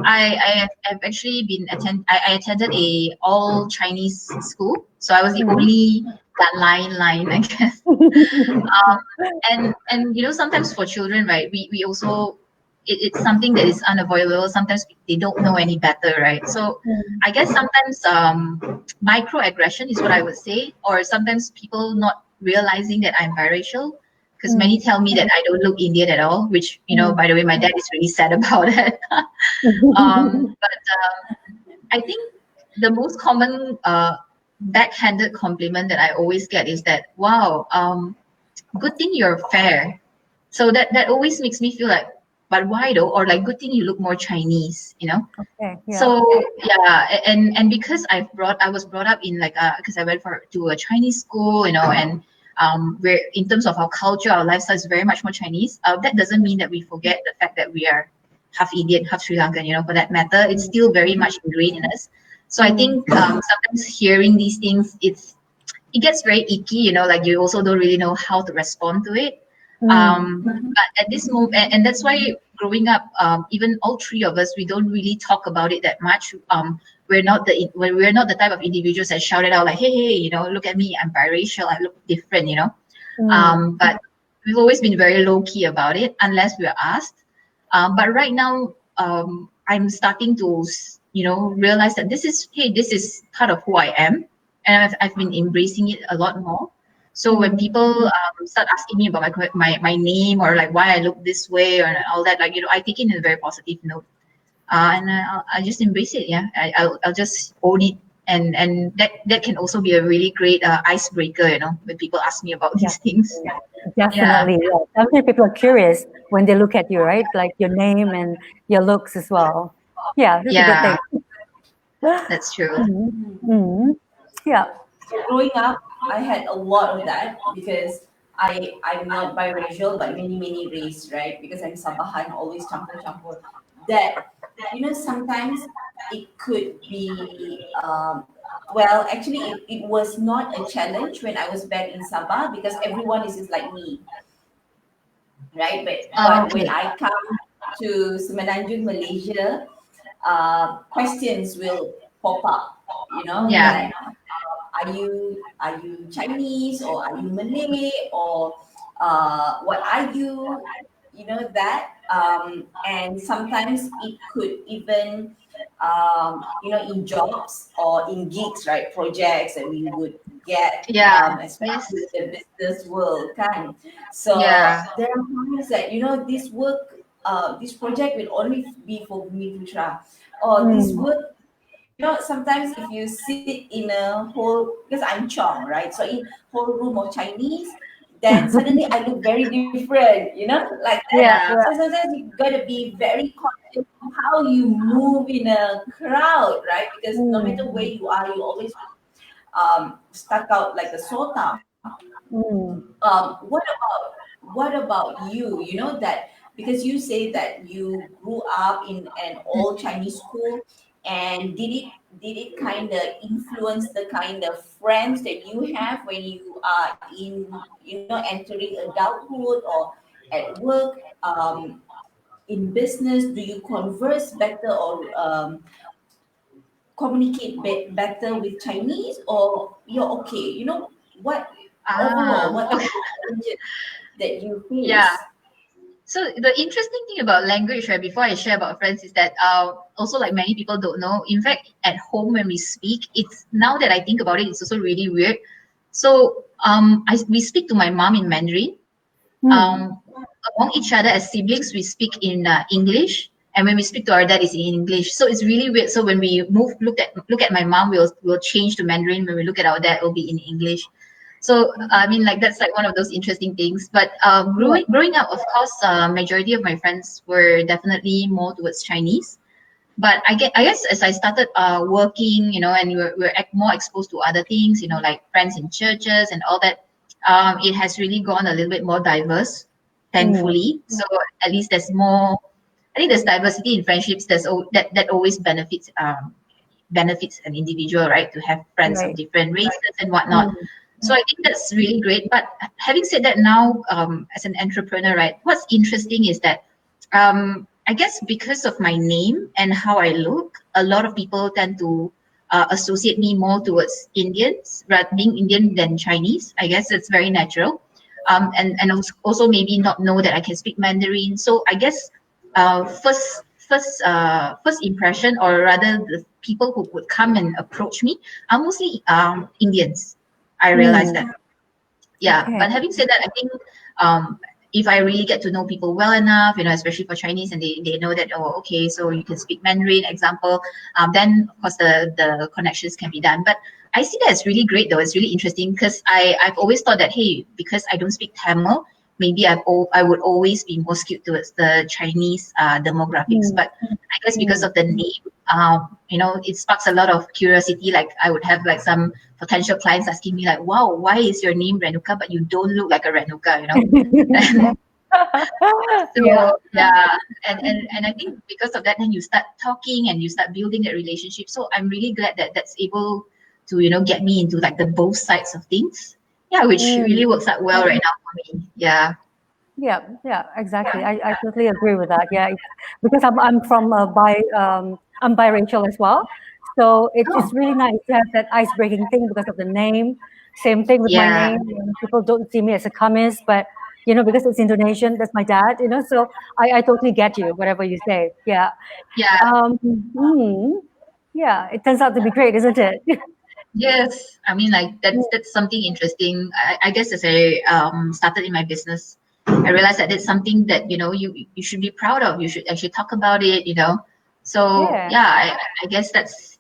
Speaker 4: I've actually I attended a all Chinese school, so I was the only that line, I guess. And sometimes for children, right, we also it's something that is unavoidable. Sometimes they don't know any better, right? So I guess sometimes microaggression is what I would say, or sometimes people not realizing that I'm biracial. Because many tell me that I don't look Indian at all, which, by the way, my dad is really sad about it. But I think the most common backhanded compliment that I always get is that, wow, good thing you're fair. So that always makes me feel like, but why though? Or like, good thing you look more Chinese,
Speaker 3: Okay. Yeah.
Speaker 4: So and because I was brought up in because I went to a Chinese school, and where in terms of our culture, our lifestyle is very much more Chinese. That doesn't mean that we forget the fact that we are half Indian, half Sri Lankan. For that matter, it's still very much ingrained in us. So I think sometimes hearing these things, it gets very icky. Like you also don't really know how to respond to it. But at this moment, and that's why growing up, even all 3 of us, we don't really talk about it that much. We're not the type of individuals that shout it out like, hey, look at me, I'm biracial, I look different, But we've always been very low key about it unless we're asked. But right now, I'm starting to, realize that this is part of who I am, and I've been embracing it a lot more. So when people start asking me about my name or like why I look this way or all that, I take it in a very positive note, and I just embrace it. Yeah, I'll just own it, and that can also be a really great icebreaker. When people ask me about these things.
Speaker 3: Definitely. Yeah. Sometimes people are curious when they look at you, right? Like your name and your looks as well. Yeah, that's a good thing.
Speaker 4: That's true.
Speaker 3: Yeah.
Speaker 2: So growing up, I had a lot of that because I'm not biracial, but many race, right? Because I'm Sabahan, always campur. That sometimes it could be, well, actually, it was not a challenge when I was back in Sabah because everyone is just like me, right? But when
Speaker 4: Okay.
Speaker 2: I come to Semenanjung, Malaysia, questions will pop up,
Speaker 4: Yeah.
Speaker 2: that are you Chinese or are you Malay or what are you? That, and sometimes it could even in jobs or in gigs, right? Projects that we would get,
Speaker 4: Yeah.
Speaker 2: especially
Speaker 4: Yes.
Speaker 2: in the business world, kan. So
Speaker 4: Yeah.
Speaker 2: there are times that this work, this project will only be for Bumi Putra, or this
Speaker 3: Mm.
Speaker 2: work. Sometimes if you sit in a whole, because I'm Chong, right? So in whole room of Chinese, then suddenly I look very different, like that.
Speaker 3: Yeah,
Speaker 4: Yeah.
Speaker 3: yeah.
Speaker 2: So sometimes you gotta be very conscious of how you move in a crowd, right? Because no matter where
Speaker 3: Mm.
Speaker 2: you are, you always stuck out like a sore thumb.
Speaker 3: Mm.
Speaker 2: What about you? That because you say that you grew up in an all Chinese school, and did it kind of influence the kind of friends that you have when you are in entering adulthood or at work, in business? Do you converse better or communicate better with Chinese, or you're okay? What overall,
Speaker 4: Ah.
Speaker 2: what are
Speaker 4: Okay.
Speaker 2: the challenges that you
Speaker 4: Yeah.
Speaker 2: face?
Speaker 4: So the interesting thing about language, right, before I share about friends, is that also like many people don't know. In fact, at home when we speak, it's now that I think about it, it's also really weird. So we speak to my mom in Mandarin.
Speaker 3: Mm.
Speaker 4: Um, Among each other as siblings, we speak in English, and when we speak to our dad, it's in English. So it's really weird. So when we look at my mom, we'll change to Mandarin. When we look at our dad, it'll be in English. So I mean, like that's like one of those interesting things. But
Speaker 3: Yeah.
Speaker 4: growing up, of course, majority of my friends were definitely more towards Chinese. But I guess as I started working, and we're more exposed to other things, like friends in churches and all that, it has really gone a little bit more diverse,
Speaker 3: Mm.
Speaker 4: thankfully. So at least there's more. I think there's diversity in friendships. That always benefits an individual, right? To have friends of
Speaker 3: Right.
Speaker 4: different races and whatnot.
Speaker 3: Mm.
Speaker 4: So I think that's really great. But having said that, now as an entrepreneur, right? What's interesting is that I guess because of my name and how I look, a lot of people tend to associate me more towards Indians, rather being Indian than Chinese. I guess it's very natural. And also maybe not know that I can speak Mandarin. So I guess first impression, or rather the people who would come and approach me, are mostly Indians. I realize
Speaker 3: Mm.
Speaker 4: that. Yeah,
Speaker 3: Okay.
Speaker 4: but having said that, I think um, if I really get to know people well enough, especially for Chinese, and they know that, oh, okay, so you can speak Mandarin, example, then of course the connections can be done. But I see that it's really great though. It's really interesting because I've always thought that, hey, because I don't speak Tamil, maybe I would always be more skewed towards the Chinese demographics.
Speaker 3: Mm.
Speaker 4: But I guess because
Speaker 3: Mm.
Speaker 4: of the name, it sparks a lot of curiosity. Like I would have like some potential clients asking me like, wow, why is your name Renuka, but you don't look like a Renuka?
Speaker 3: Yeah.
Speaker 4: So yeah, and I think because of that, then you start talking and you start building that relationship. So I'm really glad that that's able to get me into like the both sides of things. Yeah, which
Speaker 3: Mm.
Speaker 4: really works out well right now for me. Yeah.
Speaker 3: Yeah, yeah, exactly. I totally agree with that. Yeah, because I'm from I'm biracial as well, so it's
Speaker 4: Oh,
Speaker 3: really nice to have that ice breaking thing because of the name. Same thing with my
Speaker 4: yeah,
Speaker 3: name. People don't see me as a Kamis, but because it's Indonesian, that's my dad. So I totally get you. Whatever you say. Yeah.
Speaker 4: yeah.
Speaker 3: Hmm, yeah. It turns out to be great, isn't it?
Speaker 4: Yes, I mean like that's something interesting. I guess as I started in my business, I realized that it's something that you should be proud of. You should actually talk about it. So
Speaker 3: Yeah.
Speaker 4: yeah, I guess that's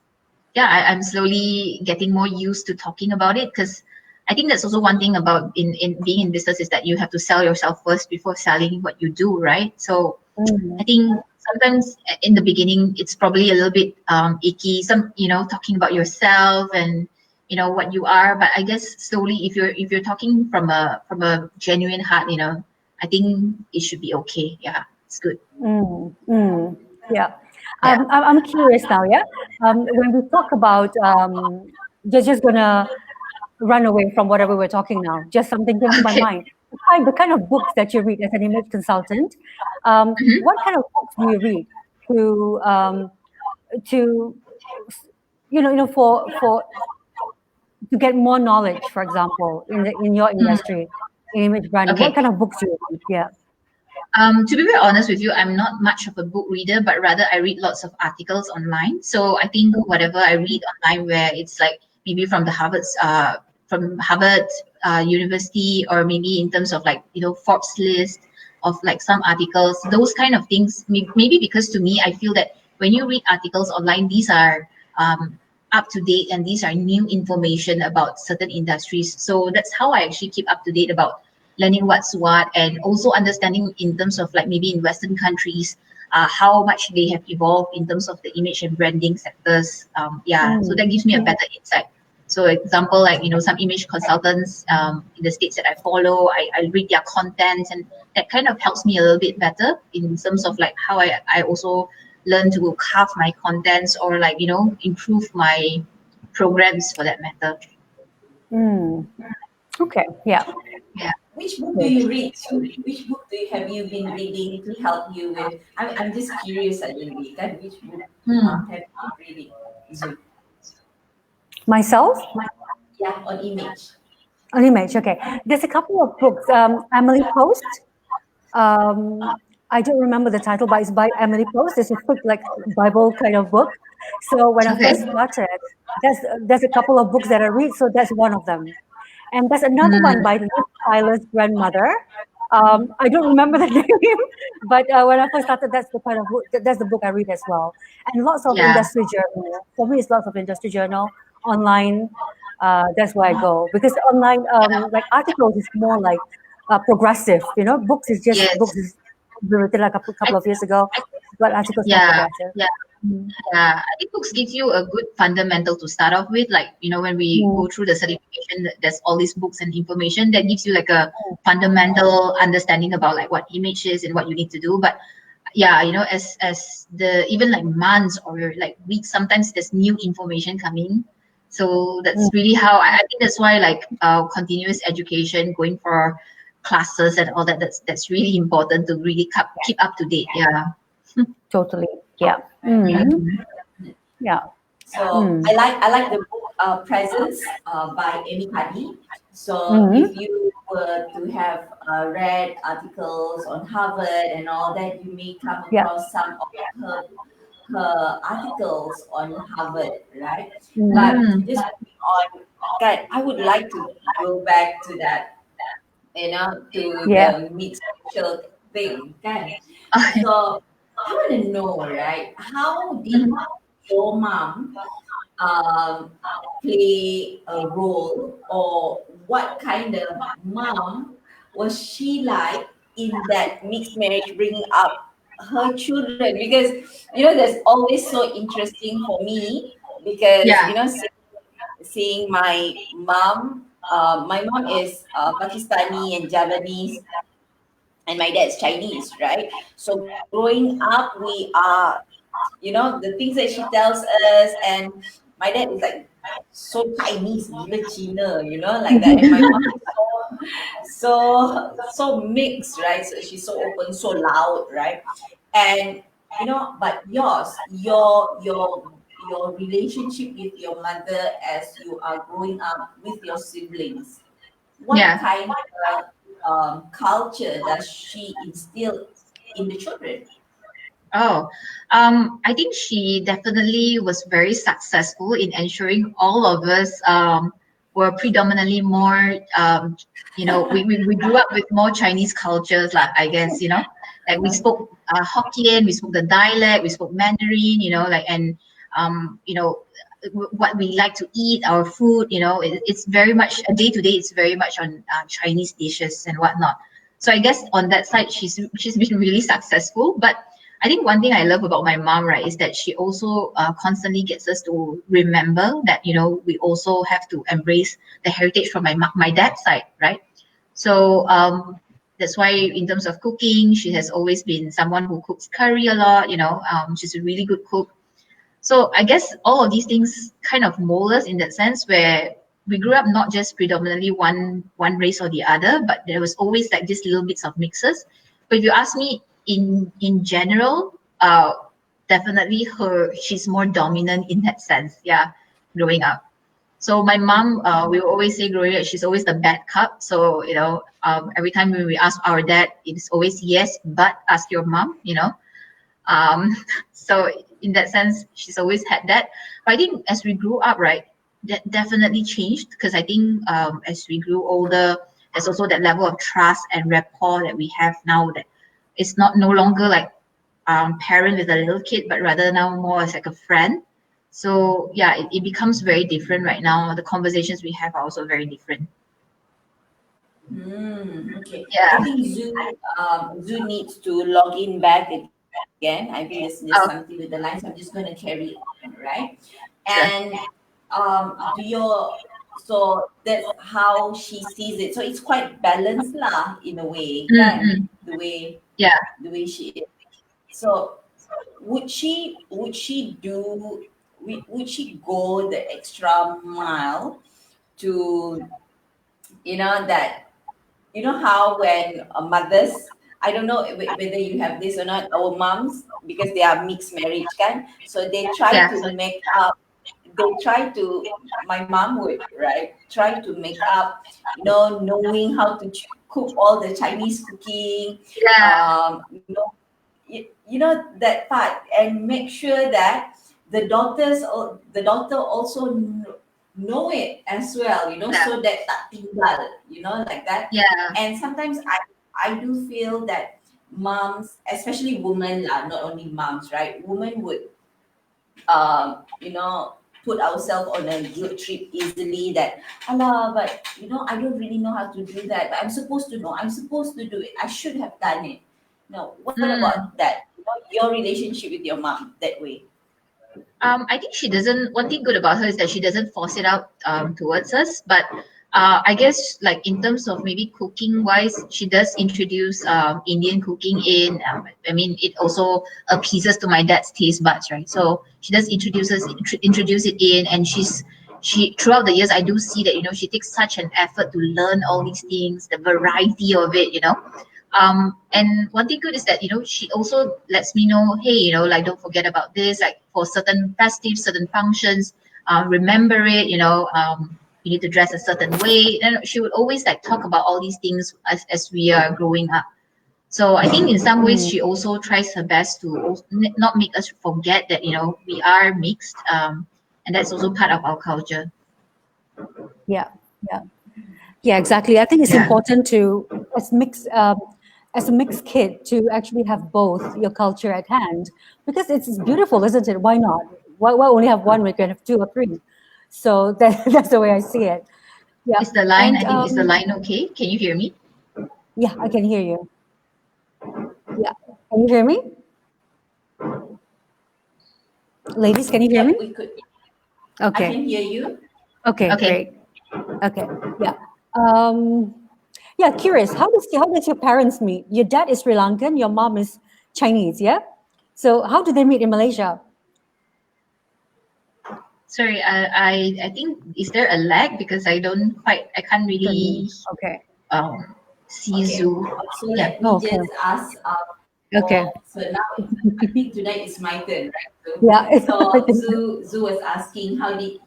Speaker 4: yeah. I'm slowly getting more used to talking about it because I think that's also one thing about in being in business is that you have to sell yourself first before selling what you do, right? So
Speaker 3: Mm.
Speaker 4: I think sometimes in the beginning it's probably a little bit icky. Talking about yourself and what you are. But I guess slowly, if you're talking from a genuine heart, I think it should be okay. Yeah, it's good.
Speaker 3: Mm. Mm. Yeah. I'm curious now, yeah? When we talk about, just gonna run away from whatever we're talking now. Just something came to my
Speaker 4: Okay.
Speaker 3: mind. The kind of books that you read as an image consultant, what kind of books do you read to for to get more knowledge, for example, in your industry, in image branding? What
Speaker 4: Okay.
Speaker 3: kind of books do you read? Yeah.
Speaker 4: To be very honest with you, I'm not much of a book reader, but rather I read lots of articles online. So I think whatever I read online, where it's like maybe from Harvard University, or maybe in terms of like Forbes list of like some articles, those kind of things. Maybe because to me, I feel that when you read articles online, these are up to date, and these are new information about certain industries. So that's how I actually keep up to date about learning what's what, and also understanding in terms of like maybe in Western countries, how much they have evolved in terms of the image and branding sectors. So that gives me a better insight. So example, like some image consultants in the states that I follow, I read their contents, and that kind of helps me a little bit better in terms of like how I also learn to craft my contents, or like improve my programs for that matter.
Speaker 3: Okay. Yeah.
Speaker 4: Yeah.
Speaker 2: Which book do you read? So which book have you been reading to help you with? I'm just curious suddenly. Kan, which book
Speaker 4: Hmm.
Speaker 2: have you been reading? Zul?
Speaker 3: Myself?
Speaker 2: Yeah, on image.
Speaker 3: On image. Okay. There's a couple of books. Emily Post. I don't remember the title, but it's by Emily Post. It's a quick, like, Bible kind of book. So when I
Speaker 4: Okay.
Speaker 3: first started, there's a couple of books that I read. So that's one of them. And there's another one by Liv Tyler's grandmother. I don't remember the name, but when I first started, that's the kind of book, that's the book I read as well. And lots of
Speaker 4: Yeah.
Speaker 3: industry journal. For me, it's lots of industry journal online. That's where I go, because online, like, articles is more like progressive. Books is just
Speaker 4: Yes.
Speaker 3: books is written like a couple
Speaker 4: I,
Speaker 3: of years ago,
Speaker 4: I
Speaker 3: but articles more
Speaker 4: yeah,
Speaker 3: progressive.
Speaker 4: yeah,
Speaker 3: Mm.
Speaker 4: yeah. I think books give you a good fundamental to start off with. Like, when we
Speaker 3: Mm.
Speaker 4: go through the certification, there's all these books and information that gives you like a fundamental understanding about like what image is and what you need to do. But yeah, as the even like months or like weeks, sometimes there's new information coming. So that's really how I think that's why like continuous education, going for classes and all that, that's really important to really keep up to date. Yeah.
Speaker 3: Totally. Yeah.
Speaker 2: Yeah.
Speaker 3: Yeah.
Speaker 2: So I like the book Presence by Amy Cuddy. So
Speaker 3: Mhm.
Speaker 2: if you were to have read articles on Harvard and all that, you may come
Speaker 3: Yeah.
Speaker 2: across some of her articles on Harvard, right?
Speaker 3: Mhm.
Speaker 2: But
Speaker 4: Mm.
Speaker 2: just moving on, God, I would like to go back to that, to
Speaker 3: Yeah.
Speaker 2: the mixed racial thing, kan?
Speaker 4: Okay.
Speaker 2: So I want to know, right? How did
Speaker 4: Mhm.
Speaker 2: your mom um, play a role, or what kind of mom was she like in that mixed marriage, bringing up her children? Because that's always so interesting for me, because
Speaker 4: Yeah.
Speaker 2: seeing my mom is Pakistani and Javanese, and my dad's Chinese, right? So growing up, we are, the things that she tells us, and my dad is like so Chinese, gila Cina, like that. And my mom is so mixed, right? So she's so open, so loud, right? And but your relationship with your mother as you are growing up with your siblings, what
Speaker 4: Yeah.
Speaker 2: kind of culture does she instill in the children?
Speaker 4: Oh, I think she definitely was very successful in ensuring all of us were predominantly more, we grew up with more Chinese cultures, like, I guess, like we spoke Hokkien, we spoke the dialect, we spoke Mandarin, like, and, what we like to eat, our food, it's very much a day to day, it's very much on Chinese dishes and whatnot. So I guess on that side, she's been really successful. But I think one thing I love about my mom, right, is that she also constantly gets us to remember that we also have to embrace the heritage from my dad's side, right? So that's why in terms of cooking, she has always been someone who cooks curry a lot. She's a really good cook. So I guess all of these things kind of mold us in that sense, where we grew up not just predominantly one race or the other, but there was always like these little bits of mixes. But if you ask me in general, definitely she's more dominant in that sense. Yeah, growing up. So my mom, we always say growing up, she's always the bad cup. So every time when we ask our dad, it's always yes, but ask your mom. So in that sense, she's always had that. But I think as we grew up, right, that definitely changed, because I think as we grew older, there's also that level of trust and rapport that we have now, that it's no longer like parent with a little kid, but rather now more as like a friend. So yeah, it becomes very different right now. The conversations we have are also very different.
Speaker 2: Okay.
Speaker 4: Yeah.
Speaker 2: I think Zoo needs to log in back again. I think there's something with the line, so I'm just going to carry on, right? And so that's how she sees it. So it's quite balanced lah, in a way, kan? The way she is. So would she go the extra mile to that how when mothers, I don't know whether you have this or not, our moms, because they are mixed marriage, kan, so they try to make up, my mom would, right, try to make up, knowing how to cook all the Chinese cooking, that part, and make sure that the daughter also know it as well, so that tak tinggal, like that. And sometimes I do feel that moms, especially women lah, not only moms, right, women would put ourselves on a guilt trip easily, that Allah, but I don't really know how to do that, but I'm supposed to know, I'm supposed to do it, I should have done it. No, what about that, your relationship with your mom that way?
Speaker 4: I think she doesn't. One thing good about her is that she doesn't force it out towards us. But I guess, like in terms of maybe cooking wise, she does introduce Indian cooking in. I mean, it also appeases to my dad's taste buds, right? So she does introduce it in, and she throughout the years, I do see that she takes such an effort to learn all these things, the variety of it. And one thing good is that she also lets me know, hey, like, don't forget about this, like for certain festive, certain functions, remember it, you need to dress a certain way. And she would always like talk about all these things as we are growing up. So I think in some ways she also tries her best to not make us forget that we are mixed, and that's also part of our culture.
Speaker 3: Yeah, exactly. I think it's important to, as a mixed kid, to actually have both your culture at hand, because it's beautiful, isn't it? Why not? Why only have one? We can have two or three. So that's the way I see it. Yeah.
Speaker 4: Is the line? I think is the line okay? Can you hear me?
Speaker 3: Yeah, I can hear you. Yeah, can you hear me, ladies? Can you hear me?
Speaker 2: We could.
Speaker 3: Okay.
Speaker 2: I can hear you.
Speaker 3: Okay. Great. Okay. Yeah. Curious. How does your parents meet? Your dad is Sri Lankan. Your mom is Chinese. Yeah. So how did they meet in Malaysia?
Speaker 4: Sorry, I think, is there a lag, because I can't really see Zoom.
Speaker 2: So let me just ask.
Speaker 3: Okay.
Speaker 2: So now I think tonight is my turn, right? So Zoo was asking, how did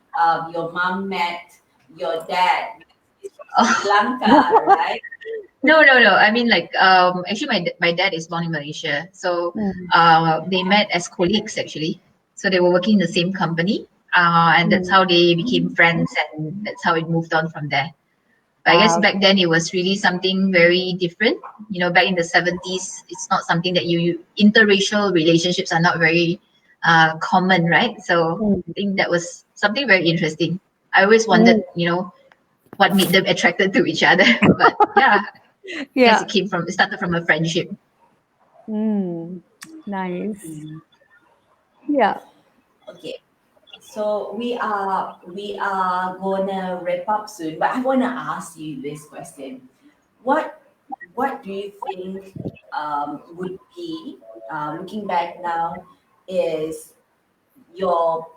Speaker 2: your mom met your dad? Sri Lanka, right?
Speaker 4: No. I mean, like, actually, my dad is born in Malaysia, so they met as colleagues actually. So they were working in the same company, and that's how they became friends, and that's how it moved on from there. But I guess back then it was really something very different. Back in the 70s, it's not something that interracial relationships are not very common, right? So I think that was something very interesting. I always wondered, what made them attracted to each other. But I guess it started from a friendship.
Speaker 3: Nice. Yeah.
Speaker 2: Okay. So we are gonna wrap up soon, but I wanna ask you this question: What what do you think would be, looking back now, is your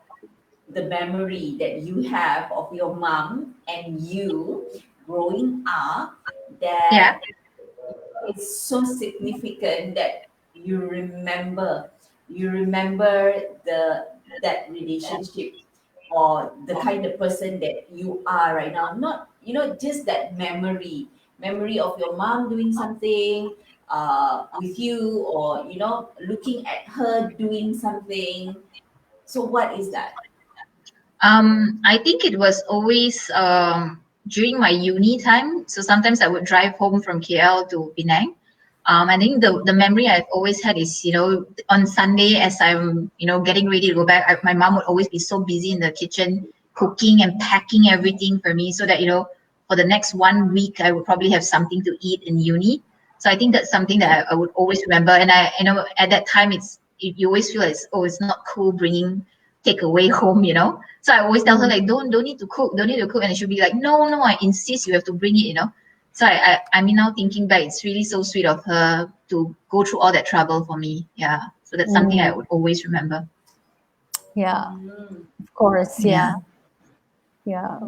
Speaker 2: the memory that you have of your mom and you growing up
Speaker 4: Yeah.
Speaker 2: that is so significant that you remember the that relationship or the kind of person that you are right now, not just that memory of your mom doing something with you, or looking at her doing something. So what is that?
Speaker 4: I think it was always during my uni time. So sometimes I would drive home from KL to Penang. I think the memory I've always had is, on Sunday as I'm, getting ready to go back, my mom would always be so busy in the kitchen cooking and packing everything for me so that, for the next 1 week, I would probably have something to eat in uni. So I think that's something that I would always remember. And at that time, you always feel it's not cool bringing takeaway home, So I always tell her like, don't need to cook, don't need to cook, and she'll be like, no, no, I insist you have to bring it. So I mean, now thinking back, it's really so sweet of her to go through all that trouble for me. Yeah. So that's something I would always remember.
Speaker 3: Yeah,
Speaker 2: Mm.
Speaker 3: of course.
Speaker 4: Yeah.
Speaker 3: Yeah.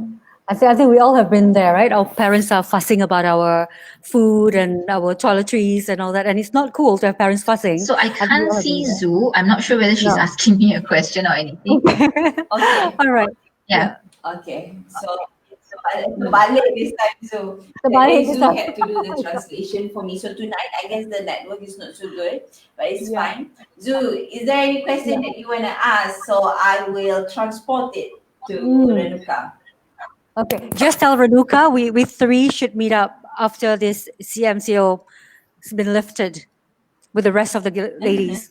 Speaker 3: I think we all have been there, right? Our parents are fussing about our food and our toiletries and all that, and it's not cool to have parents fussing.
Speaker 4: So I
Speaker 3: I think we
Speaker 4: can't
Speaker 3: all have been
Speaker 4: see
Speaker 3: there.
Speaker 4: Zoo. I'm not sure whether she's
Speaker 3: No.
Speaker 4: asking me a question or anything.
Speaker 2: Okay.
Speaker 3: All right.
Speaker 4: Yeah.
Speaker 2: Okay, so terbalik this time, Zoo. That
Speaker 3: Terbalik
Speaker 2: day
Speaker 3: this
Speaker 2: Zoo
Speaker 3: time.
Speaker 2: had to do the translation for me. So tonight, I guess the network is not so good, but it's
Speaker 3: Yeah.
Speaker 2: fine. Zoo, is there any question that you want to ask? So I will transport it to Renuka.
Speaker 3: Okay. Just tell Ranukka we three should meet up after this CMCO has been lifted with the rest of the ladies.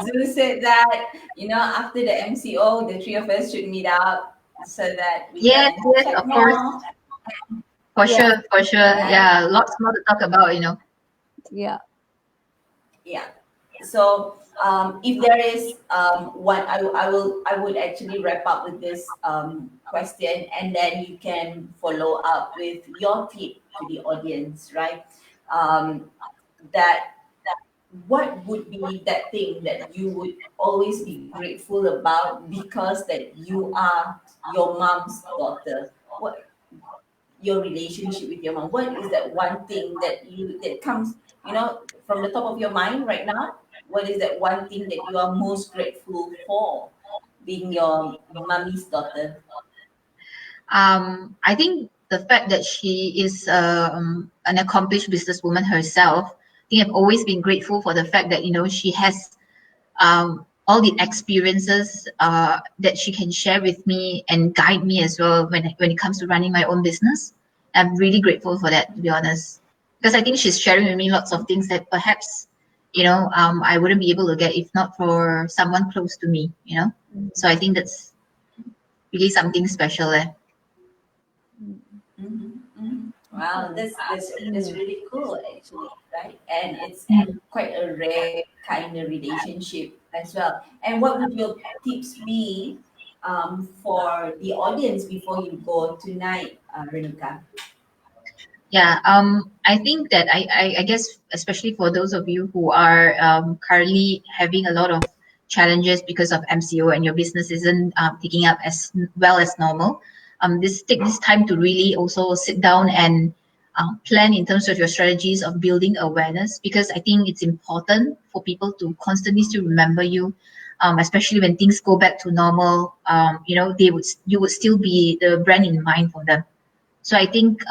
Speaker 2: Zoo said that, after the MCO, the three of us should meet up so that we
Speaker 4: Yes,
Speaker 2: can
Speaker 4: yes,
Speaker 2: chat
Speaker 4: of course.
Speaker 2: more.
Speaker 4: For
Speaker 3: Yeah.
Speaker 4: sure, for sure.
Speaker 2: Yeah.
Speaker 4: Yeah, lots more to talk about.
Speaker 3: Yeah.
Speaker 2: Yeah. So if there is one, I would actually wrap up with this question, and then you can follow up with your tip to the audience, right? That what would be that thing that you would always be grateful about because that you are your mom's daughter? What your relationship with your mom? What is that one thing that comes, from the top of your mind right now? What is that one thing that you are most grateful for being your mommy's daughter?
Speaker 4: I think the fact that she is an accomplished businesswoman herself, I think I've always been grateful for the fact that she has all the experiences that she can share with me and guide me as well when it comes to running my own business. I'm really grateful for that, to be honest, because I think she's sharing with me lots of things that perhaps I wouldn't be able to get if not for someone close to me. So I think that's really something special there.
Speaker 2: Wow, that's really cool actually, right? And it's
Speaker 4: Mm.
Speaker 2: quite a rare kind of relationship as well. And what would your tips be for the audience before you go tonight, Renuka?
Speaker 4: Yeah, I think that I guess especially for those of you who are currently having a lot of challenges because of MCO and your business isn't picking up as well as normal, take this time to really also sit down and plan in terms of your strategies of building awareness, because I think it's important for people to constantly still remember you, especially when things go back to normal. You would still be the brand in mind for them. So I think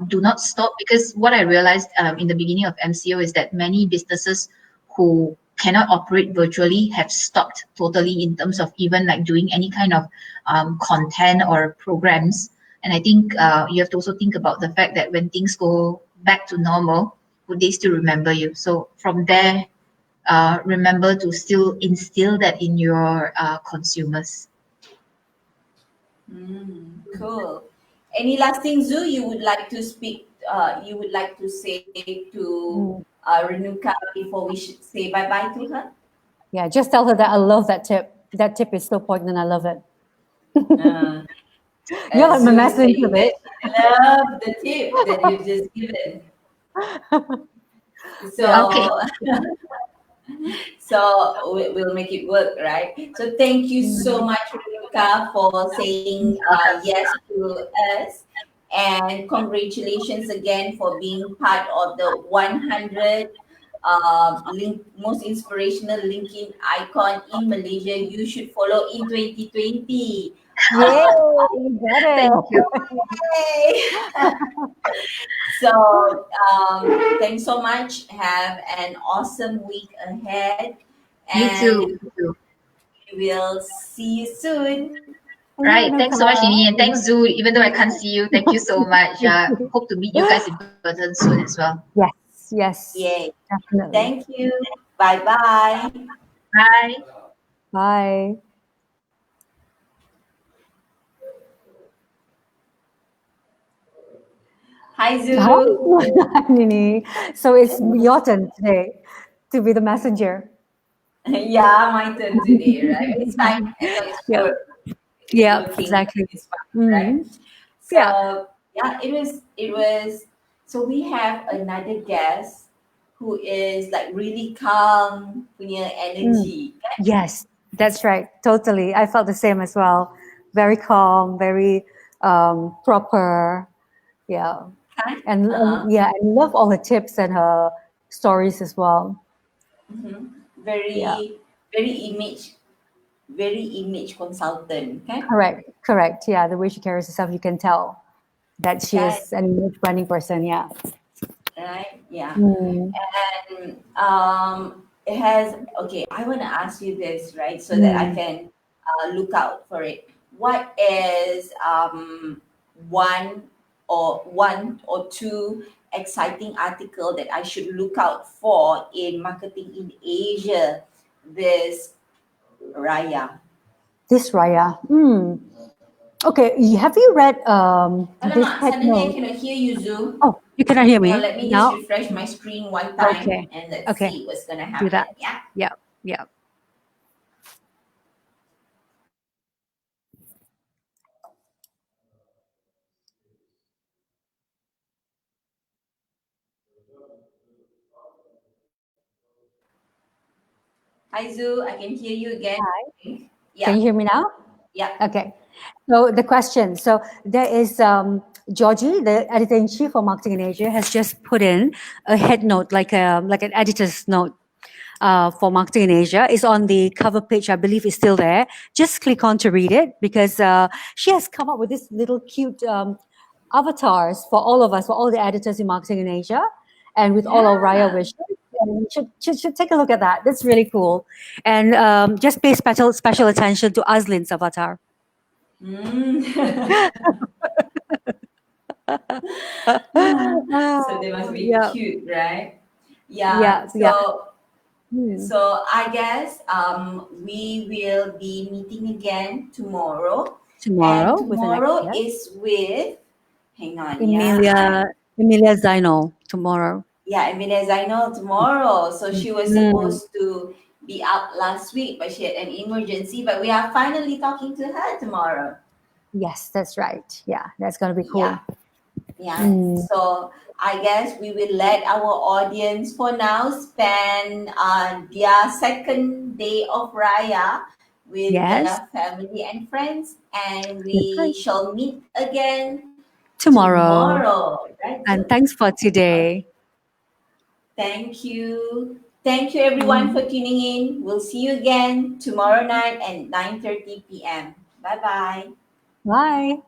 Speaker 4: do not stop, because what I realized in the beginning of MCO is that many businesses who cannot operate virtually have stopped totally in terms of even like doing any kind of content or programs. And I think you have to also think about the fact that when things go back to normal, would they still remember you? So from there, remember to still instill that in your consumers.
Speaker 2: Cool. Any last thing, Zoo, you would like to speak? You would like to say to Renuka before we should say bye bye to her?
Speaker 3: Yeah. Just tell her that I love that tip. That tip is so poignant. I love it.
Speaker 2: Uh,
Speaker 3: You're like my
Speaker 2: Zul is
Speaker 3: messenger,
Speaker 2: saying that
Speaker 3: babe.
Speaker 2: she love the tip that you've just given.
Speaker 3: Yeah.
Speaker 4: Okay.
Speaker 2: So, so we'll make it work, right? So thank you so
Speaker 3: Mm.
Speaker 2: much, Ranukka, for saying yes to us. And congratulations again for being part of the 100 most inspirational LinkedIn icon in Malaysia. You should follow in 2020.
Speaker 3: Yay, you got
Speaker 4: Thank you.
Speaker 2: Yay! So, thanks so much. Have an awesome week ahead,
Speaker 4: You too.
Speaker 2: and
Speaker 4: You too.
Speaker 2: we will see you soon.
Speaker 3: Thank you,
Speaker 4: Right. Thanks so much,
Speaker 3: Ranukka.
Speaker 4: Nini, and thanks, Zoo. Even though I can't see you, thank you so much. Hope to meet you guys in person soon as well.
Speaker 3: Yes, yes,
Speaker 2: Yay.
Speaker 3: definitely.
Speaker 2: Thank you. Bye bye.
Speaker 4: Bye.
Speaker 3: Bye.
Speaker 2: Hi, Zoo.
Speaker 3: Hi, Nini. So it's your turn today to be the messenger.
Speaker 2: Yeah, my turn today, right? It's fine as long as
Speaker 3: Yeah,
Speaker 2: it's
Speaker 3: yeah,
Speaker 2: working.
Speaker 3: exactly.
Speaker 2: It's fine, right?
Speaker 3: Mm. Yeah.
Speaker 2: So yeah, it was. So we have another guest who is like really calm, punya
Speaker 3: Mm.
Speaker 2: energy.
Speaker 3: Yes, that's right. Totally. I felt the same as well. Very calm, very proper. Yeah.
Speaker 2: Kan?
Speaker 3: And
Speaker 2: Uh-huh.
Speaker 3: yeah, I love all her tips and her stories as well. Yeah.
Speaker 2: Very, very very image consultant, kan?
Speaker 3: Correct. Correct. Yeah. The way she carries herself, you can tell that she
Speaker 2: Kan?
Speaker 3: is an image branding person. Yeah.
Speaker 2: Right? Yeah.
Speaker 3: Mm.
Speaker 2: And it has, okay, I want to ask you this, right? So that I
Speaker 3: Mm.
Speaker 2: can look out for it. What is one or two exciting article that I should look out for in marketing in Asia this Raya?
Speaker 3: This Raya. Mm. Okay. Have you read this
Speaker 2: Alamak,
Speaker 3: head
Speaker 2: suddenly I
Speaker 3: note?
Speaker 2: cannot hear you, Zoo.
Speaker 3: Oh, you cannot hear
Speaker 2: Now
Speaker 3: me
Speaker 2: let me just
Speaker 3: now?
Speaker 2: refresh my screen one time
Speaker 3: Okay.
Speaker 2: and let's
Speaker 3: Okay.
Speaker 2: see what's gonna
Speaker 3: Do that.
Speaker 2: happen. Yeah.
Speaker 3: Yeah. Yeah.
Speaker 2: Hi, Zoo. I can hear you again.
Speaker 3: Hi. Can
Speaker 2: Yeah,
Speaker 3: you hear me now?
Speaker 2: yeah.
Speaker 3: Okay. So the question. So there is Georgie, the editor in chief for Marketing in Asia, has just put in a head note, like an editor's note for Marketing in Asia. It's on the cover page. I believe it's still there. Just click on to read it because she has come up with this little cute avatars for all of us, for all the editors in Marketing in Asia, and with all our Raya
Speaker 2: Yeah.
Speaker 3: wishes. And you should take a look at that. That's really cool. And just pay special attention to Aslin's avatar.
Speaker 2: Mm. So they must be
Speaker 3: Yeah,
Speaker 2: cute, right? Yeah.
Speaker 3: yeah, yeah.
Speaker 2: So I guess we will be meeting again tomorrow, and
Speaker 3: Tomorrow with the next
Speaker 2: tomorrow
Speaker 3: guest,
Speaker 2: is with. Hang on, yeah.
Speaker 3: Emilia, Emilia Zainal tomorrow.
Speaker 2: Yeah, Emilia Zainal tomorrow. So she was
Speaker 3: Mm,
Speaker 2: supposed to be out last week, but she had an emergency. But we are finally talking to her tomorrow.
Speaker 3: yes, that's right. Yeah, that's gonna be
Speaker 2: Yeah,
Speaker 3: cool.
Speaker 2: yeah.
Speaker 3: Mm,
Speaker 2: So I guess we will let our audience for now spend their second day of Raya with
Speaker 3: yes,
Speaker 2: their family and friends, and
Speaker 3: that's
Speaker 2: we
Speaker 3: right.
Speaker 2: shall meet again
Speaker 3: Tomorrow.
Speaker 2: tomorrow. Right,
Speaker 3: And
Speaker 2: Zul?
Speaker 3: thanks for
Speaker 2: Okay.
Speaker 3: today.
Speaker 2: Thank you. Thank you everyone
Speaker 3: Mm,
Speaker 2: for tuning in. We'll see you again tomorrow night at 9:30 p.m. Bye bye.
Speaker 3: bye.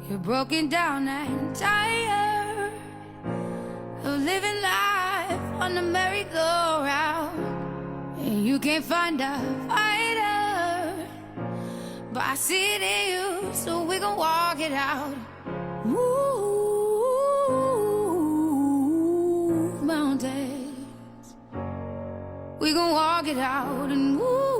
Speaker 1: You're broken down and tired of living life on the merry-go-round, and you can't find a fighter, but I see it in you, so we gon' walk it out. Move mountains, we gon' walk it out and move.